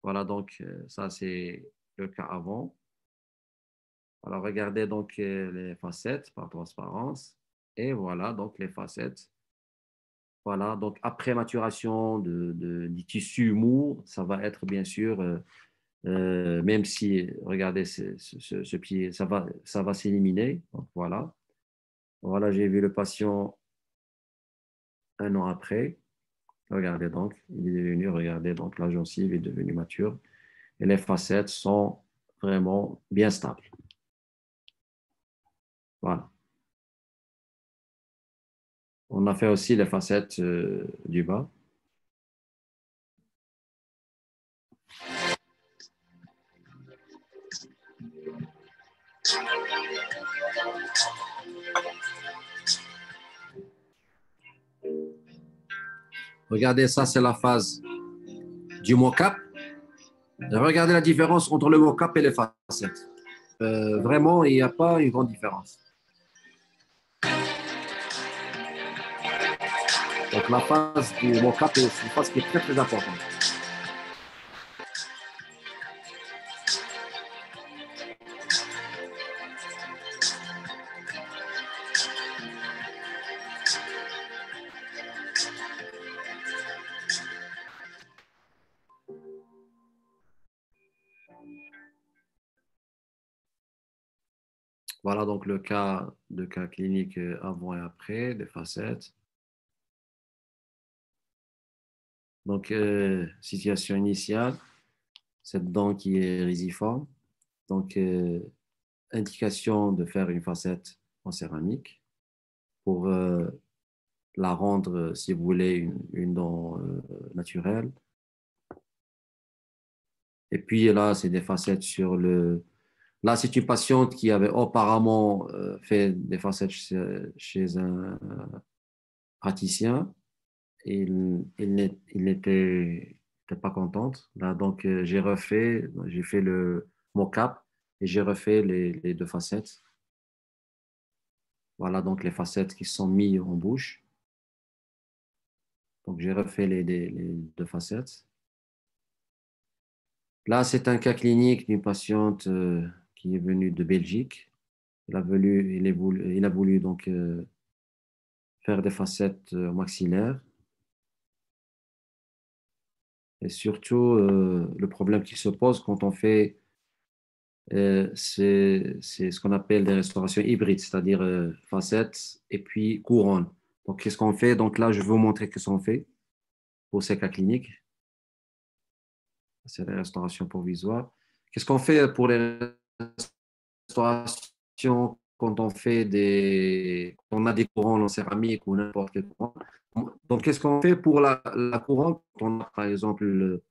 Voilà donc ça c'est le cas avant. Alors, regardez donc les facettes par transparence. Et voilà donc les facettes. Voilà, donc après maturation du tissu mou, ça va être bien sûr, même si, regardez ce pied, ça va s'éliminer. Donc, voilà. Voilà, j'ai vu le patient un an après. Regardez donc, il est devenu, regardez donc la gencive est devenue mature. Et les facettes sont vraiment bien stables. Voilà. On a fait aussi les facettes du bas. Regardez, ça, c'est la phase du mocap. Regardez la différence entre le mocap et les facettes. Vraiment, il n'y a pas une grande différence. Donc, la phase du mocap, c'est une phase qui est très, très importante. Voilà donc le cas clinique avant et après des facettes. Donc, situation initiale, cette dent qui est risiforme. Donc, indication de faire une facette en céramique pour la rendre, si vous voulez, une dent naturelle. Et puis là, c'est des facettes sur le... Là, c'est une patiente qui avait auparavant fait des facettes chez un praticien. Et il n'était pas contente. Là, donc, j'ai fait le mocap et j'ai refait les deux facettes. Voilà donc les facettes qui sont mises en bouche. Donc, j'ai refait les deux facettes. Là, c'est un cas clinique d'une patiente qui est venue de Belgique. Il a voulu donc faire des facettes maxillaires. Et surtout, le problème qui se pose quand on fait, c'est ce qu'on appelle des restaurations hybrides, c'est-à-dire facettes et puis couronne. Donc, qu'est-ce qu'on fait? Donc là, je vais vous montrer ce qu'on fait pour ces cas cliniques. C'est la restauration provisoire. Qu'est-ce qu'on fait pour les restaurations quand on a des couronnes en céramique ou n'importe quel couronne? Donc, qu'est-ce qu'on fait pour la couronne quand on a, par exemple,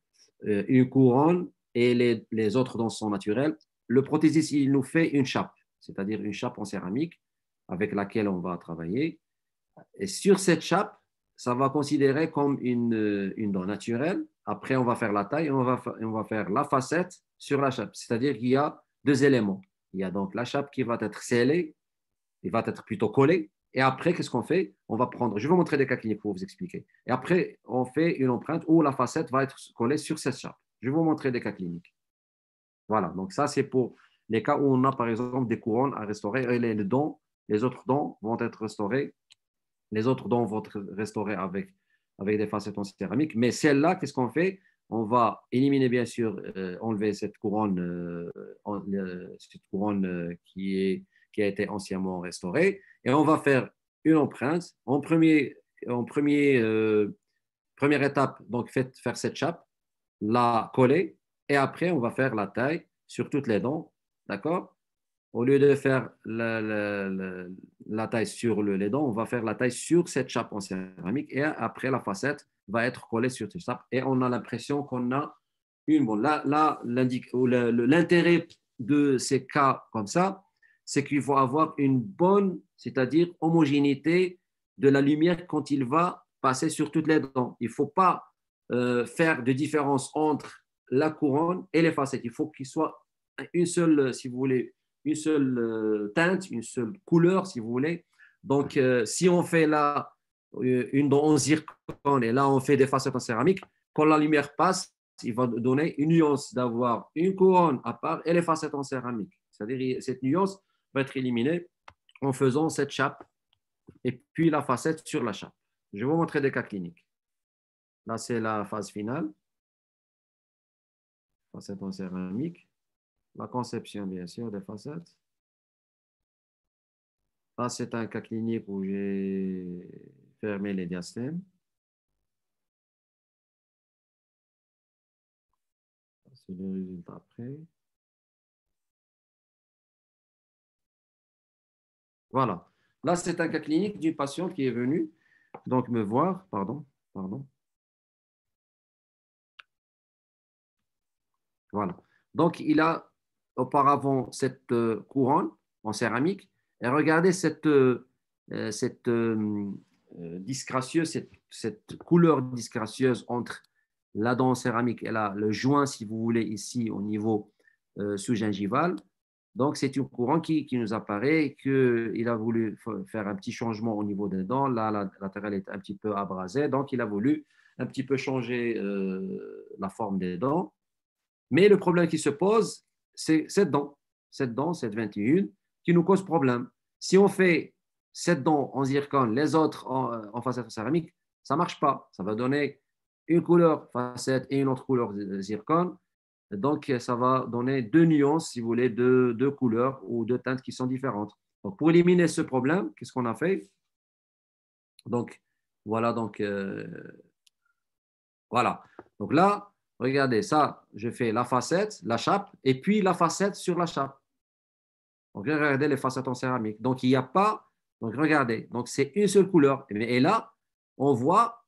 une couronne et les autres dents sont naturelles? Le prothésiste, il nous fait une chape, c'est-à-dire une chape en céramique avec laquelle on va travailler. Et sur cette chape, ça va considérer comme une dent naturelle. Après, on va faire la taille et on va faire la facette sur la chape. C'est-à-dire qu'il y a deux éléments. Il y a donc la chape qui va être scellée, il va être plutôt collée. Et après, qu'est-ce qu'on fait? On va prendre, je vais vous montrer des cas cliniques pour vous expliquer. Et après, on fait une empreinte où la facette va être collée sur cette chape. Je vais vous montrer des cas cliniques. Voilà, donc ça, c'est pour les cas où on a, par exemple, des couronnes à restaurer et les dents les autres dents vont être restaurées. Les autres dents vont être restaurées avec des facettes en céramique. Mais celle-là, qu'est-ce qu'on fait? On va éliminer, bien sûr, enlever cette couronne, qui a été anciennement restaurée. Et on va faire une empreinte. Première étape, donc faire cette chape, la coller. Et après, on va faire la taille sur toutes les dents. D'accord? Au lieu de faire la taille sur les dents, on va faire la taille sur cette chape en céramique et après la facette va être collée sur cette chape et on a l'impression qu'on a une bonne. Là l'intérêt de ces cas comme ça, c'est qu'il faut avoir une bonne, c'est-à-dire homogénéité de la lumière quand il va passer sur toutes les dents. Il ne faut pas faire de différence entre la couronne et les facettes. Il faut qu'il soit une seule, si vous voulez, une seule teinte, une seule couleur, si vous voulez. Donc, si on fait là une dent en zircone et là on fait des facettes en céramique, quand la lumière passe, il va donner une nuance d'avoir une couronne à part et les facettes en céramique. C'est-à-dire cette nuance va être éliminée en faisant cette chape et puis la facette sur la chape. Je vais vous montrer des cas cliniques. Là, c'est la phase finale. Facette en céramique. La conception, bien sûr, des facettes. Là, c'est un cas clinique où j'ai fermé les diastèmes. C'est le résultat après. Voilà. Là, c'est un cas clinique d'une patiente qui est venue donc me voir. Pardon. Voilà. Donc, il a auparavant cette couronne en céramique. Et regardez cette couleur disgracieuse entre la dent en céramique et le joint, si vous voulez, ici au niveau sous-gingival. Donc, c'est une couronne qui nous apparaît qu'il a voulu faire un petit changement au niveau des dents. Là, la latérale est un petit peu abrasée. Donc, il a voulu un petit peu changer la forme des dents. Mais le problème qui se pose, c'est cette dent, cette 21, qui nous cause problème. Si on fait cette dent en zircone, les autres en facette céramique, ça ne marche pas. Ça va donner une couleur facette et une autre couleur zircone. Donc, ça va donner deux nuances, si vous voulez, deux couleurs ou deux teintes qui sont différentes. Donc, pour éliminer ce problème, qu'est-ce qu'on a fait? Donc, voilà. Voilà. Donc là, regardez, ça, je fais la facette, la chape, et puis la facette sur la chape. Donc, regardez les facettes en céramique. Donc, il n'y a pas. Donc, regardez. Donc, c'est une seule couleur. Et là, on voit,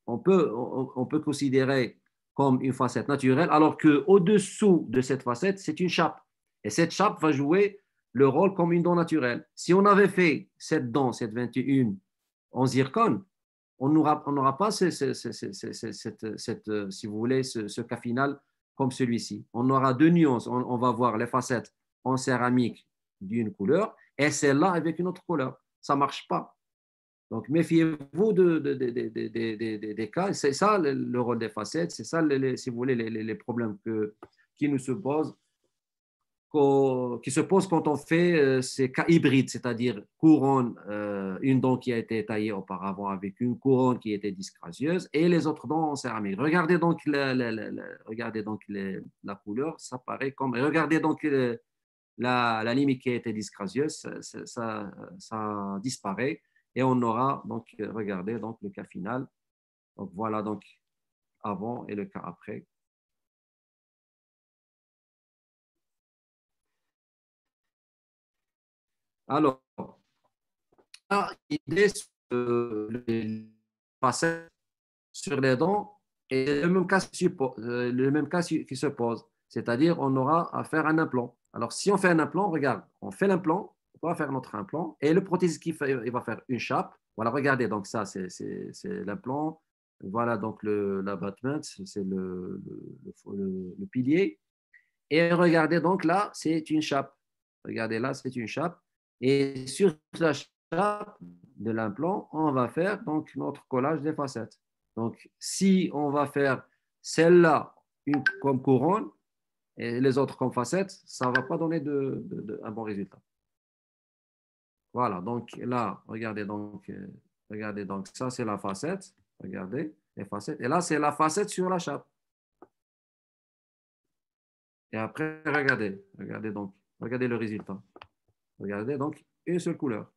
on peut considérer comme une facette naturelle, alors qu'au-dessous de cette facette, c'est une chape. Et cette chape va jouer le rôle comme une dent naturelle. Si on avait fait cette dent, cette 21, en zircone, on n'aura pas si vous voulez, ce cas final comme celui-ci. On aura deux nuances. On va voir les facettes en céramique d'une couleur et celle-là avec une autre couleur. Ça ne marche pas. Donc, méfiez-vous des cas. C'est ça le rôle des facettes. C'est ça, si vous voulez, les problèmes qui nous se posent qui se pose quand on fait ces cas hybrides, c'est-à-dire couronne, une dent qui a été taillée auparavant avec une couronne qui était disgracieuse et les autres dents en céramique. Regardez donc la couleur, ça paraît comme. Regardez donc la limite qui a été disgracieuse, ça disparaît et on aura donc, regardez donc le cas final. Donc voilà donc avant et le cas après. Alors, l'idée les facettes sur les dents est le même cas qui se pose. C'est-à-dire, on aura à faire un implant. Alors, si on fait un implant, regarde, on fait l'implant, on va faire notre implant, et le prothésiste il va faire une chape. Voilà, regardez, donc ça, c'est l'implant. Voilà, donc l'abattement, c'est le pilier. Et regardez, donc là, c'est une chape. Regardez, là, c'est une chape. Et sur la chape de l'implant, on va faire donc notre collage des facettes. Donc, si on va faire celle-là comme couronne et les autres comme facettes, ça ne va pas donner un bon résultat. Voilà, donc là, regardez donc ça c'est la facette. Regardez les facettes. Et là, c'est la facette sur la chape. Et après, regardez donc, regardez le résultat. Regardez donc une seule couleur.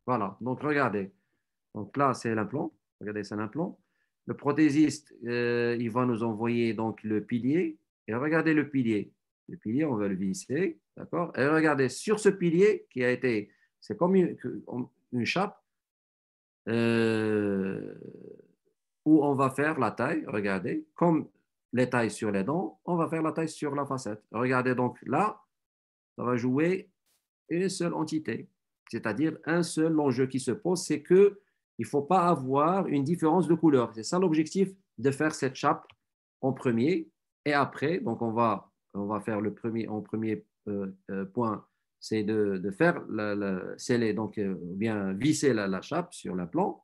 Voilà, donc regardez. Donc là, c'est l'implant. Regardez, c'est l'implant. Le prothésiste, il va nous envoyer donc le pilier. Et regardez le pilier. Le pilier, on va le visser. D'accord? Et regardez, sur ce pilier qui a été, c'est comme une chape euh, où on va faire la taille. Regardez, comme les tailles sur les dents, on va faire la taille sur la facette. Regardez donc là, ça va jouer une seule entité, c'est-à-dire un seul enjeu qui se pose, c'est que il ne faut pas avoir une différence de couleur. C'est ça l'objectif de faire cette chape en premier. Et après, donc on va faire le premier, en premier point, c'est de faire sceller, donc bien visser la chape sur l'implant.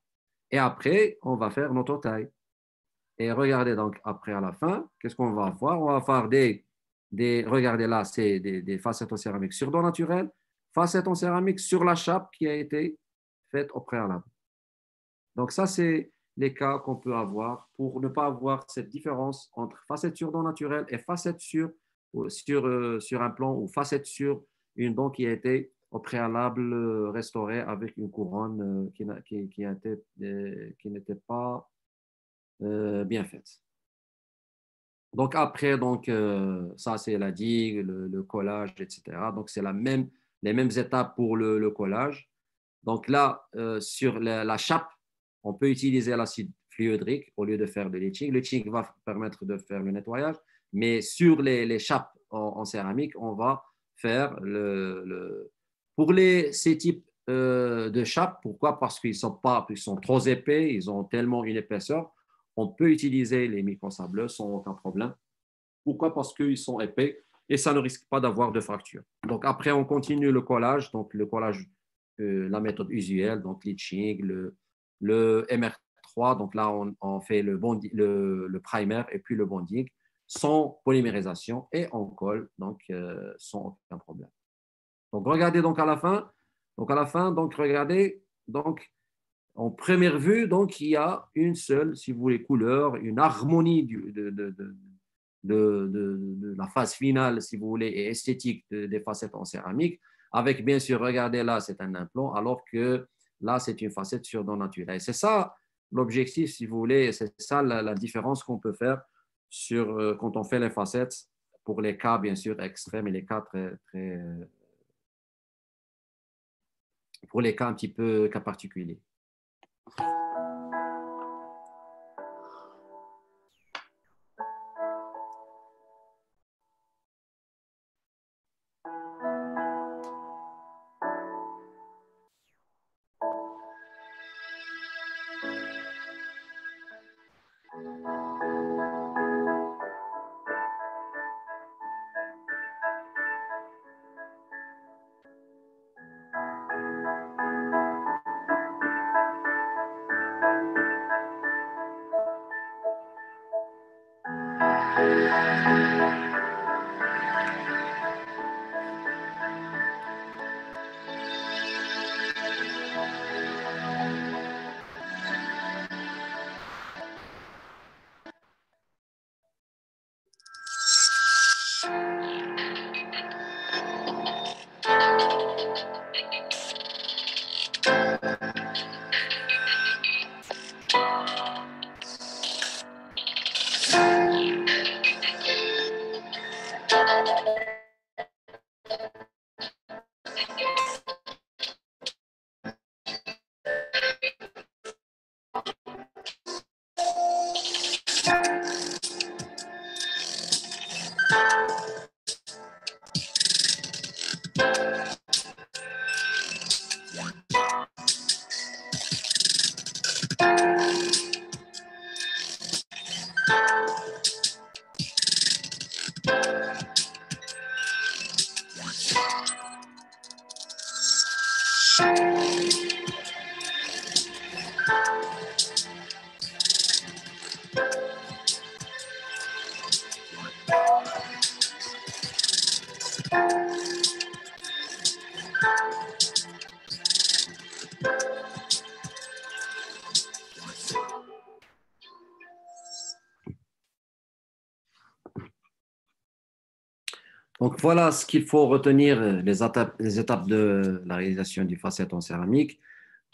Et après, on va faire notre taille. Et regardez donc après à la fin, qu'est-ce qu'on va voir? On va faire regardez là, c'est des facettes en céramique sur dents naturelles, facettes en céramique sur la chape qui a été faite au préalable. Donc ça, c'est les cas qu'on peut avoir pour ne pas avoir cette différence entre facettes sur dents naturelles et facettes sur un plan ou facettes sur une dent qui a été au préalable restaurée avec une couronne qui n'était pas bien faite. Donc après, ça c'est la digue, le collage, etc. Donc c'est les mêmes étapes pour le collage. Donc là, sur la chape, on peut utiliser l'acide fluorhydrique au lieu de faire de l'etching. Le etching va permettre de faire le nettoyage, mais sur les chapes en céramique, on va faire pour ces types de chapes. Pourquoi? Parce qu'ils sont trop épais, ils ont tellement une épaisseur. On peut utiliser les microsableux sans aucun problème. Pourquoi? Parce qu'ils sont épais et ça ne risque pas d'avoir de fracture. Donc après, on continue le collage. Donc le collage, la méthode usuelle, donc l'etching, le MR3. Donc là, on fait le primer et puis le bonding sans polymérisation et on colle donc sans aucun problème. Donc regardez donc à la fin. Donc regardez donc en première vue, donc il y a une seule, si vous voulez, couleur, une harmonie de la phase finale, si vous voulez, et esthétique des facettes en céramique, avec bien sûr, regardez là, c'est un implant, alors que là, c'est une facette sur dents naturelles. C'est ça l'objectif, si vous voulez, c'est ça la différence qu'on peut faire quand on fait les facettes pour les cas, bien sûr, extrêmes et les cas pour les cas un petit peu cas particuliers. Donc voilà ce qu'il faut retenir, les étapes de la réalisation du facette en céramique.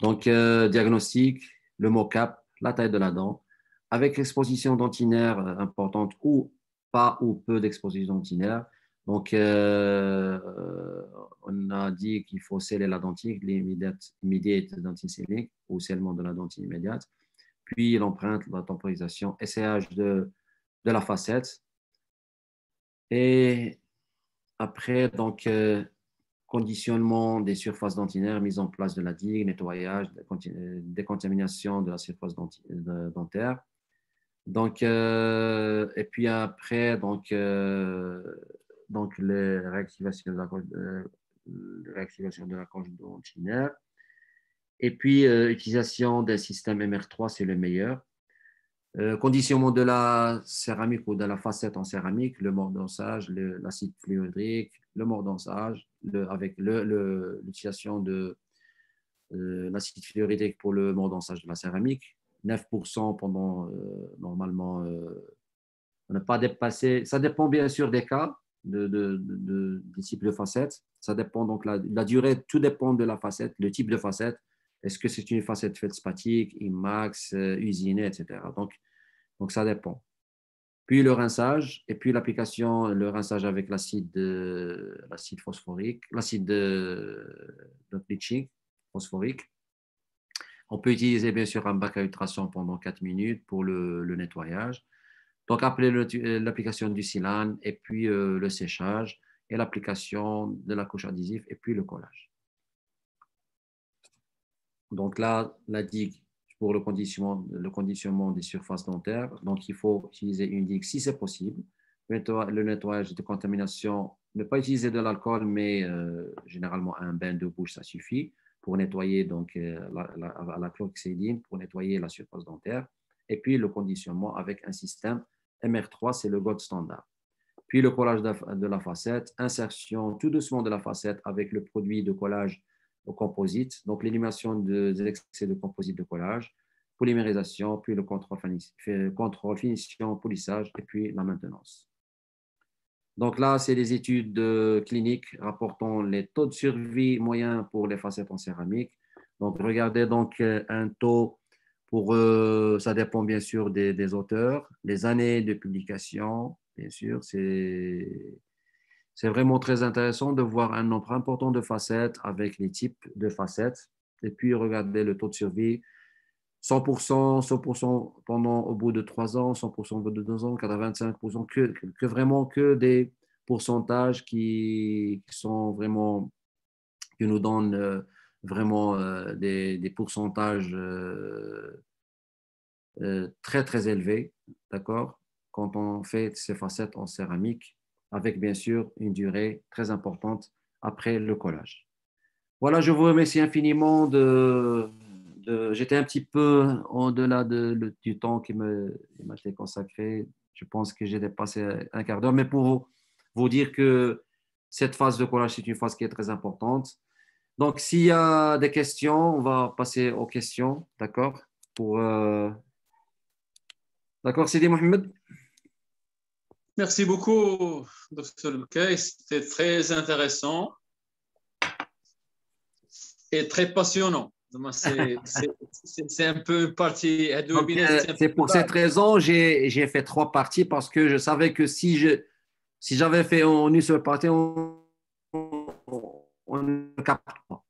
Donc diagnostic, le mocap, la taille de la dent, avec exposition dentinaire importante ou pas ou peu d'exposition dentinaire. Donc on a dit qu'il faut sceller la dentille, l'immediate dentine sealing ou scellement de la dentille immédiate, puis l'empreinte, la temporisation, essayage de la facette. Et après, donc, conditionnement des surfaces dentinaires, mise en place de la digue, nettoyage, décontamination de la surface dentaire. Donc, et puis après, donc les réactivations réactivation de la couche dentinaire. Et puis, utilisation d'un système MR3, c'est le meilleur. Conditionnement de la céramique ou de la facette en céramique, le mordançage, l'acide fluorhydrique, le mordançage, avec l'utilisation de l'acide fluorhydrique pour le mordançage de la céramique, 9% pendant normalement, on n'a pas dépassé, ça dépend bien sûr des cas, des types de facettes, ça dépend donc la durée, tout dépend de la facette, le type de facette, est-ce que c'est une facette feldspathique, IMAX, usinée, etc. Donc, ça dépend. Puis le rinçage, et puis l'application, le rinçage avec l'acide phosphorique, l'acide de bleaching phosphorique. On peut utiliser bien sûr un bac à ultrasons pendant 4 minutes pour le nettoyage. Donc, après l'application du silane, et puis le séchage, et l'application de la couche adhésive, et puis le collage. Donc là, la digue pour le conditionnement des surfaces dentaires. Donc, il faut utiliser une digue si c'est possible. Le nettoyage de contamination, ne pas utiliser de l'alcool, mais généralement un bain de bouche, ça suffit pour nettoyer donc, la chlorhexidine, pour nettoyer la surface dentaire. Et puis, le conditionnement avec un système MR3, c'est le gold standard. Puis, le collage de la facette, insertion tout doucement de la facette avec le produit de collage au composite, donc l'élimination des excès de composite de collage, polymérisation, puis le contrôle, finition, polissage et puis la maintenance. Donc là, c'est des études cliniques rapportant les taux de survie moyens pour les facettes en céramique. Donc regardez donc un taux pour, ça dépend bien sûr des auteurs, les années de publication, bien sûr, c'est vraiment très intéressant de voir un nombre important de facettes avec les types de facettes et puis regarder le taux de survie 100%, 100% au bout de 3 ans, 100% au bout de 2 ans, 85%, que vraiment que des pourcentages qui sont vraiment, qui nous donnent vraiment des pourcentages très, très élevés, d'accord, quand on fait ces facettes en céramique, avec bien sûr une durée très importante après le collage. Voilà, je vous remercie infiniment j'étais un petit peu au-delà du temps qui m'a été consacré. Je pense que j'ai dépassé un quart d'heure, mais pour vous dire que cette phase de collage, c'est une phase qui est très importante. Donc, s'il y a des questions, on va passer aux questions, d'accord? D'accord, Sidi Mohamed?
Merci beaucoup, Dr. Bouquet. C'était très intéressant et très passionnant. C'est un peu une partie.
Donc, c'est pour cette raison j'ai fait 3 parties parce que je savais que si j'avais fait en une seule partie, on ne capte pas.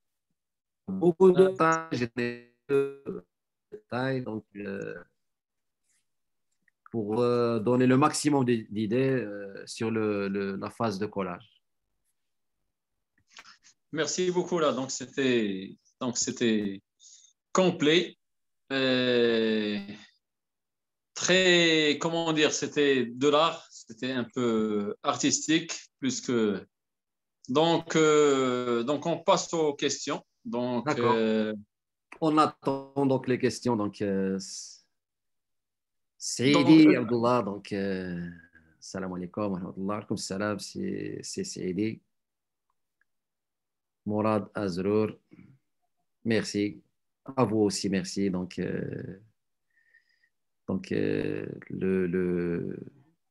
Beaucoup de détails, j'ai des détails, donc pour donner le maximum d'idées sur la phase de collage.
Merci beaucoup là. C'était complet. Très, comment dire, c'était de l'art, c'était un peu artistique, plus que. Donc on passe aux questions.
D'accord. On attend donc les questions. Donc, Sidi Abdullah, donc, salam alaikum, wa rahmatullah, comme salam, c'est Sidi. Mourad Azrour, merci. À vous aussi, merci. Donc,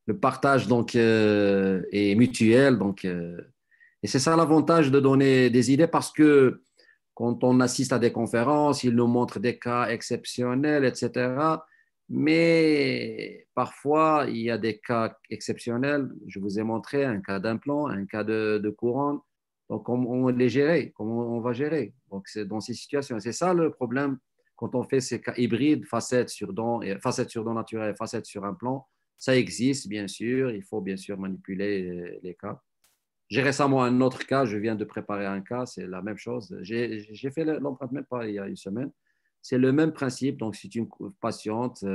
le partage donc, est mutuel. Donc, et c'est ça l'avantage de donner des idées parce que quand on assiste à des conférences, ils nous montrent des cas exceptionnels, etc. Mais parfois, il y a des cas exceptionnels. Je vous ai montré un cas d'implant, un cas de couronne. Donc, on les gérer, comment on va gérer. Donc, c'est dans ces situations. C'est ça le problème quand on fait ces cas hybrides, facettes sur dents naturelles, facettes sur implant. Ça existe, bien sûr. Il faut bien sûr manipuler les cas. J'ai récemment un autre cas, je viens de préparer un cas, c'est la même chose. J'ai fait l'empreinte même pas il y a une semaine. C'est le même principe. Donc, c'est une patiente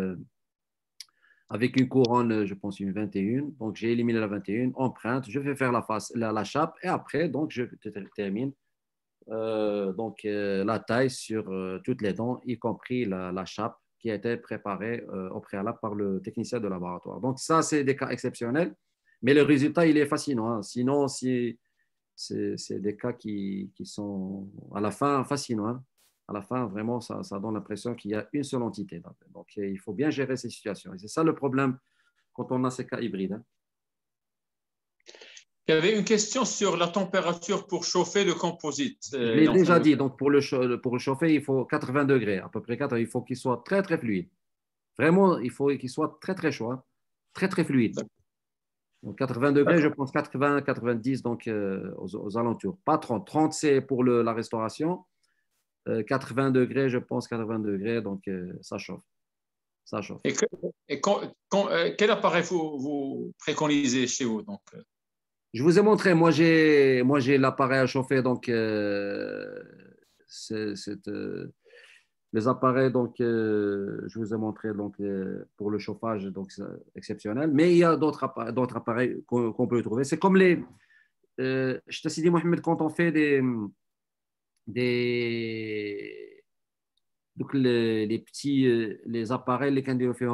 avec une couronne, je pense, une 21. Donc, j'ai éliminé la 21, empreinte, je vais faire la chape et après, donc, je termine la taille sur toutes les dents, y compris la chape qui a été préparée au préalable par le technicien de laboratoire. Donc, ça, c'est des cas exceptionnels, mais le résultat, il est fascinant. Hein. Sinon, c'est des cas qui sont à la fin fascinants. Hein. À la fin, vraiment, ça donne l'impression qu'il y a une seule entité. Donc, il faut bien gérer ces situations. Et c'est ça le problème quand on a ces cas hybrides. Hein.
Il y avait une question sur la température pour chauffer le composite.
Je l'ai déjà dit. Donc, pour le chauffer, il faut 80 degrés, à peu près 4. Il faut qu'il soit très, très fluide. Vraiment, il faut qu'il soit très, très chaud. Hein. Très, très fluide. Donc, 80 degrés, je pense 80, 90, donc aux alentours. Pas 30. 30, c'est pour la restauration. 80 degrés, je pense 80 degrés, donc ça chauffe. Ça chauffe.
Et quel appareil vous préconisez chez vous donc?
Je vous ai montré, moi j'ai l'appareil à chauffer, donc les appareils, donc je vous ai montré donc pour le chauffage, donc c'est exceptionnel. Mais il y a d'autres appareils qu'on peut trouver. C'est comme je te dit Mohamed, quand on fait des donc les petits les appareils, les candidophiles,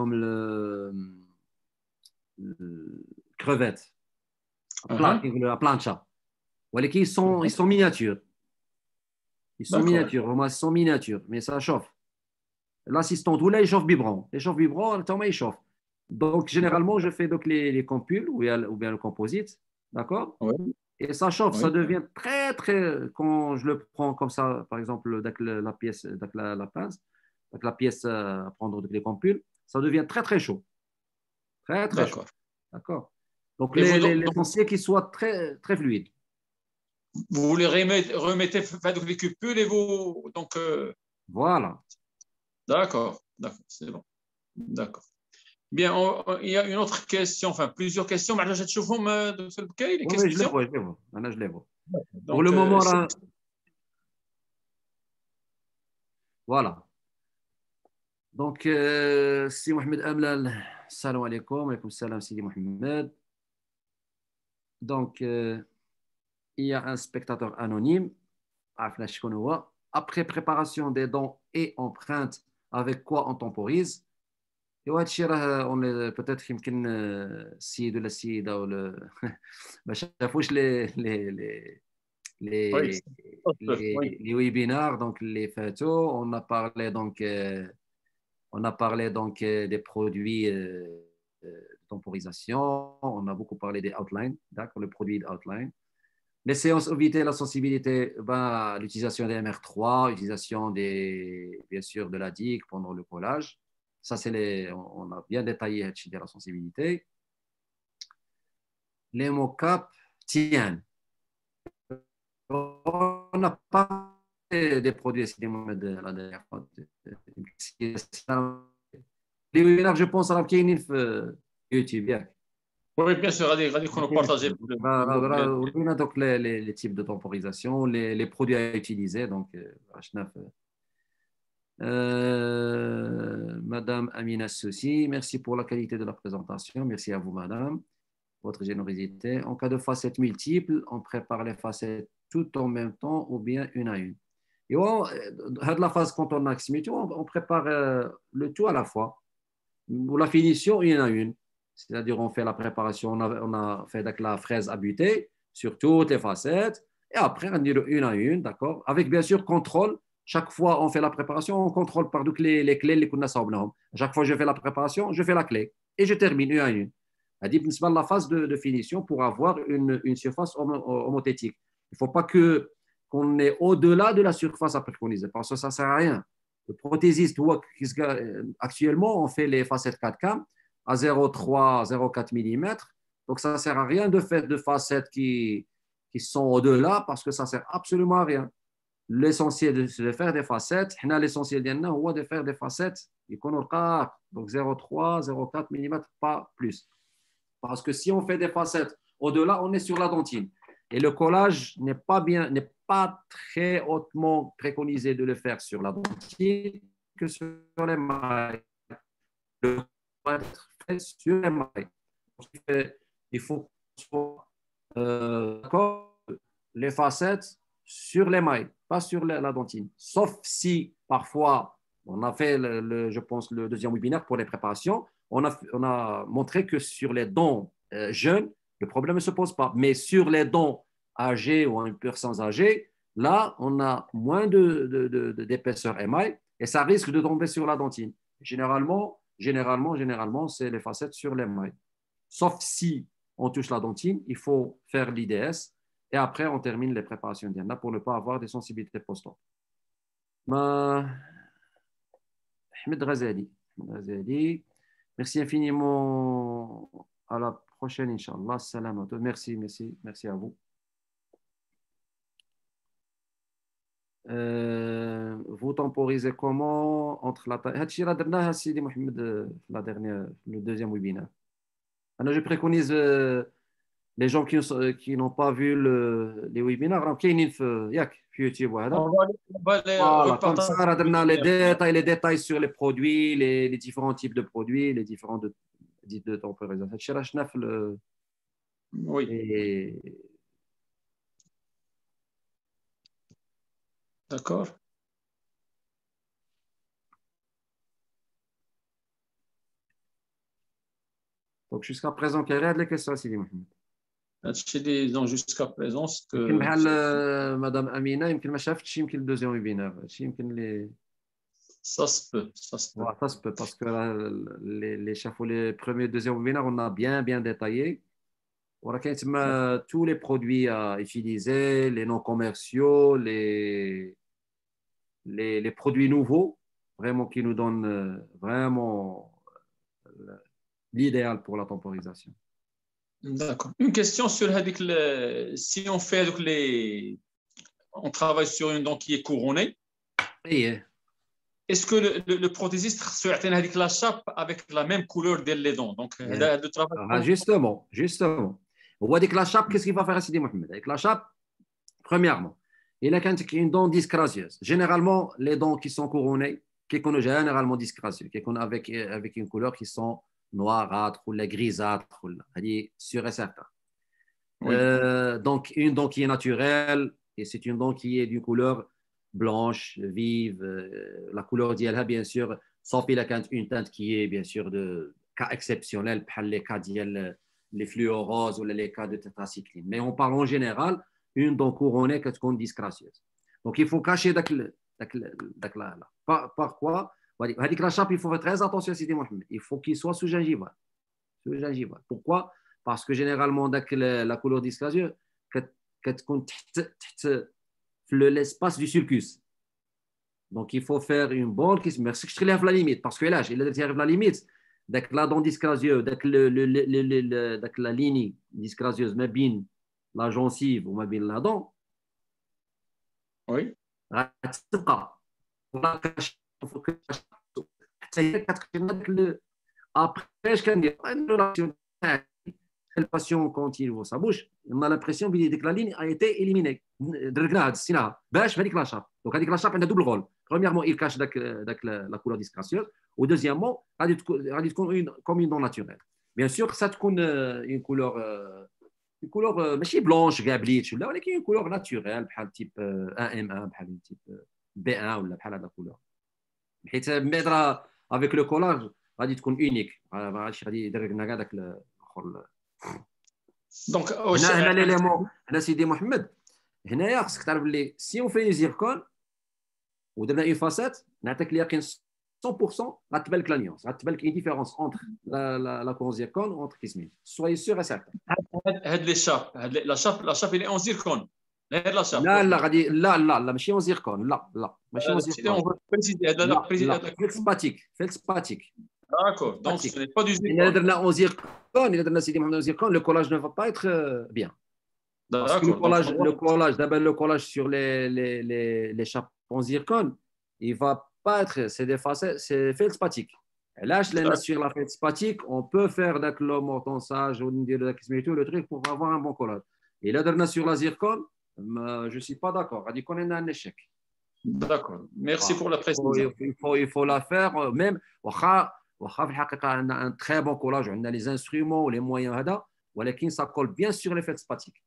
crevettes, la plancha. Voilà, ils sont miniatures. Ils sont miniatures, vraiment, ils sont miniatures, mais ça chauffe. L'assistant là, il chauffe biberon. Il chauffe biberon, il chauffe. Donc, généralement, je fais donc les compules ou bien le composite, d'accord?
Oui.
Et ça chauffe,
Oui.
ça devient très, très. Quand je le prends comme ça, par exemple, avec la pièce, avec la pince, avec la pièce à prendre les compules, ça devient très, très chaud. Très, très chaud. D'accord? Donc, l'essentiel qu'il soit très, très fluide.
Vous les remettez donc les cupules et vous. Donc,
Voilà.
D'accord, c'est bon. D'accord. Bien, il y a une autre question, enfin plusieurs questions. Mais je te vois les questions.
Oui, je les vois. Je les vois. Pour le moment, là. Voilà. Donc, si Mohamed Amlal, salam alaikum, alaikum salam, Sidi Mohamed. Donc, il y a un spectateur anonyme, après préparation des dents et empreintes, avec quoi on temporise. وهذا الشيء راه peut-être يمكن السيد ولا السيده ولا ما شافوش les webinaires donc les photos on a parlé donc des produits de temporisation, on a beaucoup parlé des outlines, d'accord, le produit outline. Les séances éviter la sensibilité, l'utilisation des MR3, l'utilisation bien sûr de la DIC pendant le collage. Ça, on a bien détaillé la sensibilité. Les mocap tiennent. On n'a pas des produits de la dernière fois. Les webinaires, je pense, à la YouTube.
Oui, bien sûr, qu'on nous partage.
Donc, les types de temporisation, les produits à utiliser. Donc, Madame Amina Soussi, merci pour la qualité de la présentation. Merci à vous, Madame, votre générosité. En cas de facettes multiples, on prépare les facettes tout en même temps ou bien une à une. Et la phase quand on a on prépare le tout à la fois. Ou la finition une à une. C'est-à-dire, on fait la préparation, on a fait la fraise à buter sur toutes les facettes. Et après, on dit une à une, d'accord? Avec bien sûr contrôle. Chaque fois, on fait la préparation, on contrôle par les clés, les qu'on a. Chaque fois, je fais la préparation, je fais la clé. Et je termine une à une. هذه بالنسبه la phase de finition pour avoir une surface homothétique. Il ne faut pas qu'on est au-delà de la surface à préconiser, parce que ça ne sert à rien. Le prothésiste, actuellement, on fait les facettes 4 cam à 0,3, 0,4 mm. Donc, ça ne sert à rien de faire de facettes qui sont au-delà, parce que ça ne sert absolument à rien. L'essentiel, c'est de faire des facettes. L'essentiel, c'est de faire des facettes. Donc, 0,3, 0,4 mm, pas plus. Parce que si on fait des facettes au-delà, on est sur la dentine. Et le collage n'est pas très hautement préconisé de le faire sur la dentine que sur les mailles. Le collage être fait sur les mailles. Il faut les facettes sur les mailles, pas sur la dentine. Sauf si parfois, on a fait, je pense, le deuxième webinaire pour les préparations, on a montré que sur les dents jeunes, le problème ne se pose pas. Mais sur les dents âgées ou en personnes âgées, là, on a moins d'épaisseur émail et ça risque de tomber sur la dentine. Généralement, c'est les facettes sur l'émail. Sauf si on touche la dentine, il faut faire l'IDS et après, on termine les préparations indiennes pour ne pas avoir des sensibilités post-op. Ahmed Ghazali. Merci infiniment. À la prochaine, Inch'Allah. Salam. Merci à vous. Vous temporisez comment entre la taille le deuxième webinaire. Alors, je préconise les gens qui n'ont pas vu les webinaires. Voilà, comme ça, on a les détails sur les produits, les différents types de produits, les différents types de temporisation.
Oui. D'accord.
Donc, jusqu'à présent, quelle est la question, Sidi Mohamed?
Jusqu'à présent,
Madame Amina, يمكن ما شافتش يمكن le deuxième webinaire. يمكن les...
Ça se peut.
Ouais, ça se peut parce que les chefs ou les premiers deuxième webinaires, on a bien détaillé. Voilà, tous les produits à utiliser, les non commerciaux, les produits nouveaux, vraiment qui nous donnent vraiment l'idéal pour la temporisation.
D'accord. Une question sur si on fait on travaille sur une dent qui est couronnée.
Oui.
Est-ce que le prothésiste se avec la chape avec la même couleur des dents? Donc, le travail.
Justement. On voit avec la chape, qu'est-ce qu'il va faire Sidi Mohamed? Avec la chape, premièrement, il a une dent disgracieuse. Généralement, les dents qui sont couronnées, qui sont généralement disgracieuses, qui sont avec une couleur qui sont noirâtres ou grisâtres, sûr et certain. Oui. Donc, une dent qui est naturelle, et c'est une dent qui est d'une couleur blanche, vive. La couleur d'ILH, bien sûr, sauf il a une teinte qui est, bien sûr, de cas exceptionnels, les cas les fluoroses ou les cas de tétracycline. Mais on parle en général, une dent couronnée qui est disgracieuse. Donc, il faut cacher par quoi? Avec la chape, il faut faire très attention à Sidi Mohamed. Il faut qu'il soit sous gingival. Pourquoi? Parce que généralement, la couleur disgracieuse, l'espace du sulcus. Donc, il faut faire une bonne question. Merci que je te lève la limite. Parce que là, il arrive la limite. La dent disgracieuse, la ligne disgracieuse, ma bine, la gencive ou ma bine la dent.
Oui.
Après, je can dire une relation. Le patient, quand il ouvre sa bouche, on a l'impression que la ligne a été éliminée. Donc, avec la chape, elle a double rôle. Premièrement, il cache la couleur disgracieuse. Ou deuxièmement, elle est comme une dent naturelle. Bien sûr, ça une couleur blanche, gabliche, là, mais une couleur naturelle, type 1M1, type B1 ou la couleur. Avec le collage, elle est unique.
Donc,
هنا l'élément هنا سيدي محمد هنايا خصك تعرف اللي si on fait une zircon ودرنا une facette نعطيك اليقين 100% غتبان لك لا نيونس غتبان لك une différence entre la couronne zircon entre Kismet. Soyez sûr et certain.
هاد لي شاب لا شاب اللي اون زيركون غير لا شاب
لا غادي لا ماشي اون زيركون لا ماشي اون
سيدي
زيركون
اون بريسيزي هذا لا
لا فيلسباتيك
داكور دونك سو ني با دو
إلا
زيركون
درنا اون زيركون إلا درنا سيدي محمد اون زيركون لو كولاج ne va pas être bien. Parce que le collage, d'abord le collage sur les chapes en zircone, il va pas être, c'est des facettes, c'est feldspathique. Et là, sur la feldspathique, on peut faire le mortensage ou le truc pour avoir un bon collage. Et là, sur la zircone, je ne suis pas d'accord. On dit qu'on est un échec.
D'accord. Merci pour la précision.
Il faut la faire, même, un très bon collage, on a les instruments, les moyens, mais ça colle bien sur les feldspathiques.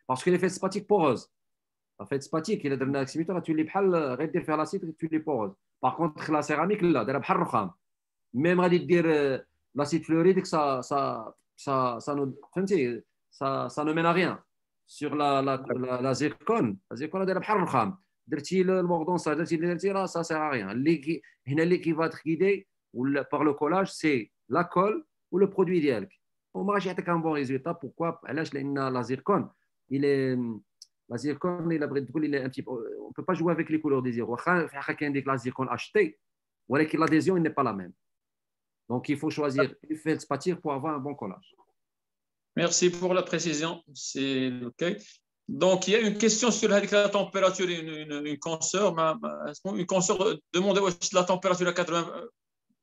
Parce que les feldspathiques poreuses, la feldspathique, il est dans l'accimiteur, tu les bhal, réduire faire l'acide, tu les poreuses. Par contre, la céramique, là, dans la bhal rokham. Même à dire l'acide fluoridique, ça ne mène à rien. Sur la zircone, dans la bhal rokham. Dirti le mordant, ça sert à rien. Qui va être guidé par le collage, c'est la colle ou le produit idéal. On va acheter un bon résultat. Pourquoi? La zircone, la zircone, il est un petit peu, on ne peut pas jouer avec les couleurs des zircons. La zircone achetée, l'adhésion n'est pas la même. Donc, il faut choisir une feldspathique pour avoir un bon collage.
Merci pour la précision. C'est OK. Donc, il y a une question sur la température. Une consoeur demandait la température à 80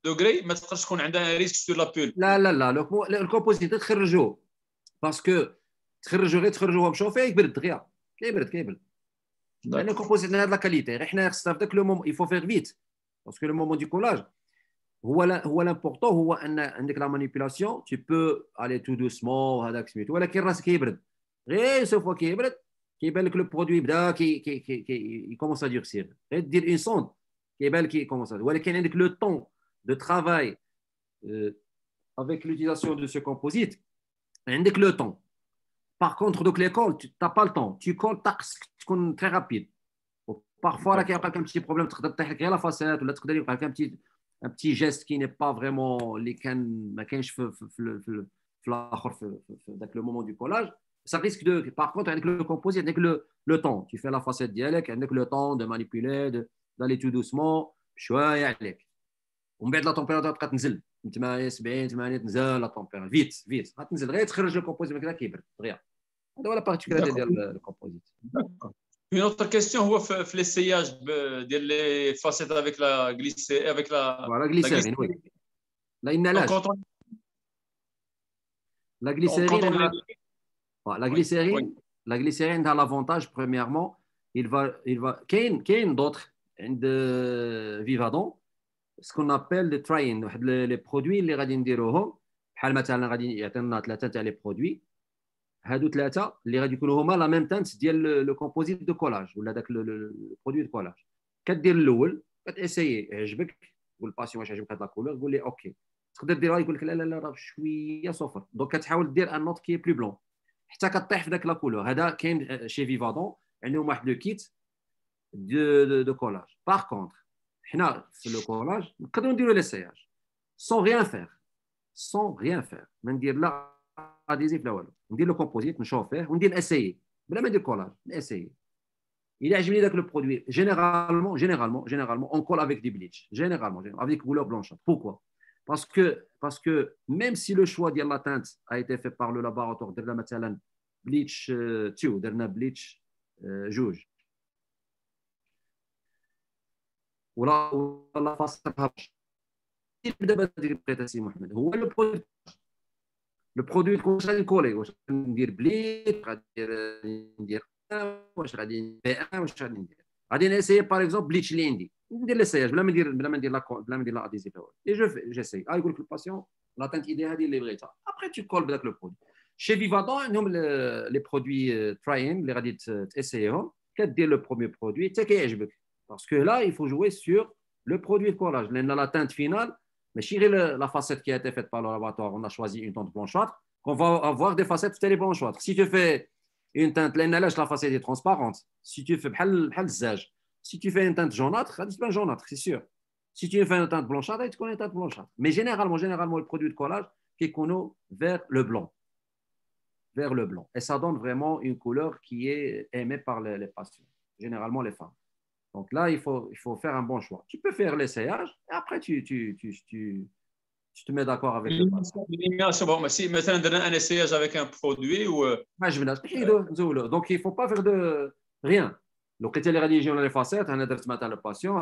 degrés, mais تقدرش تكون عندها un risque sur la pulle.
لا le composite تخرجوه parce que تخرجوه مشوفه يبرد دغيا كيبرد لان الكومبوزيت هذا لا كاليتي غير حنا خصنا في ذاك لو مومون il faut faire vite parce que le moment du collage هو l'important هو ان عندك la manipulation tu peux aller tout doucement هذاك سميتو ولكن راسك كيبرد غير سوف كيبرد كيبان لك لو برودوي بدا كي كومونس ا ديرسير غير دير اون سوند كيبان لك كومونس ولكن عندك لو طون de travail avec l'utilisation de ce composite, عندك le temps. Par contre, donc l'école, tu n'as pas le temps. Tu colles, tu es très rapide. Parfois, il y a un petit problème, tu as la facette, ou tu as un petit geste qui n'est pas vraiment le moment du collage. Ça risque de. Par contre, avec le composite, avec le temps, tu fais la facette dialecte, avec le temps de manipuler, d'aller tout doucement, شوية عليك. ومن بعد لا تومبيراتور تبقى تنزل من 78 80 تنزل لا تومبيراتور فيت غتنزل غير تخرج الكومبوزيت من كذا كيبرد دغيا هذا هو لا بارتيكولاريتي ديال الكومبوزيت.
Une autre question هو في l'essayage ديال لي فاسيت avec la glycérine avec la
glycérine oui. لا إن علاش la glycérine a l'avantage premièrement il va كاين d'autres عند Vivadon ce qu'on appelle le try-in les produits اللي غادي نديروهم بحال مثلا غادي يعطينا ثلاثه تاع لي برودوي هادو ثلاثه اللي غادي يكونوا هما لا ميم تانت ديال لو كومبوزيت دو كولاج ولا داك لو برودوي دو كولاج كدير الاول كتاسيي يعجبك والباسيون واش عجبك هاد لا كولور قول لي اوكي تقدر ديرها يقول لك لا راه شويه صفر دونك كتحاول دير ان نوت كي بلو بلون حتى كطيح في داك لا كولور هذا كاين شي فيفادون عندهم واحد لو كيت دو كولاج باغ كونتر حنا في لو كولاج نقدروا نديروا ليسياج سون ريان فير ما ندير لا اديزيف لا والو ندير لو كومبوزيت نشوف فيه وندير اسيي بلا ما ندير كولاج ناسيي il عجبني داك لو برودوي généralement on colle avec du bleach généralement avec couleur blanchâtre pourquoi parce que même si le choix ديال la teinte a été fait par le laboratoire درنا مثلا bleach 2 درنا bleach جوج ولا فاصل دابا دير سي محمد هو لو برودوي تكون غادي نكولي واش ندير بليت غادي ندير واش غادي ندير واش غادي نسيي باغ اكزومبل بليتش اللي عندي ندير ليسياج بلا ما ندير لا اديزيف اي جو جيسي يقول لك الباسيون لا تانت ايدي هذه اللي بغيتها ابري تو كول بداك لو برودوي شي فيفادون عندهم لي برودوي تراين اللي غادي تاسييهم كدير لو بروميير برودوي حتى كيعجبك. Parce que là, il faut jouer sur le produit de collage. La teinte finale, mais si la facette qui a été faite par le laboratoire, on a choisi une teinte blanchâtre, on va avoir des facettes telles blanchâtres. Si tu fais une teinte, la facette est transparente. Si tu fais si tu fais une teinte jaunâtre, c'est pas jaunâtre, c'est sûr. Si tu fais une teinte blanchâtre, tu connais une teinte blanchâtre. Mais généralement, le produit de collage qui est vers le blanc. Vers le blanc. Et ça donne vraiment une couleur qui est aimée par les patients, généralement les femmes. Donc là, il faut faire un bon choix. Tu peux faire l'essayage et après, tu te mets d'accord avec le patient.
L'élimination, bon, mais si maintenant on a un essayage avec un produit ou.
Donc, il ne faut pas faire de rien. Donc, les religions, les facettes, on a dit le patient,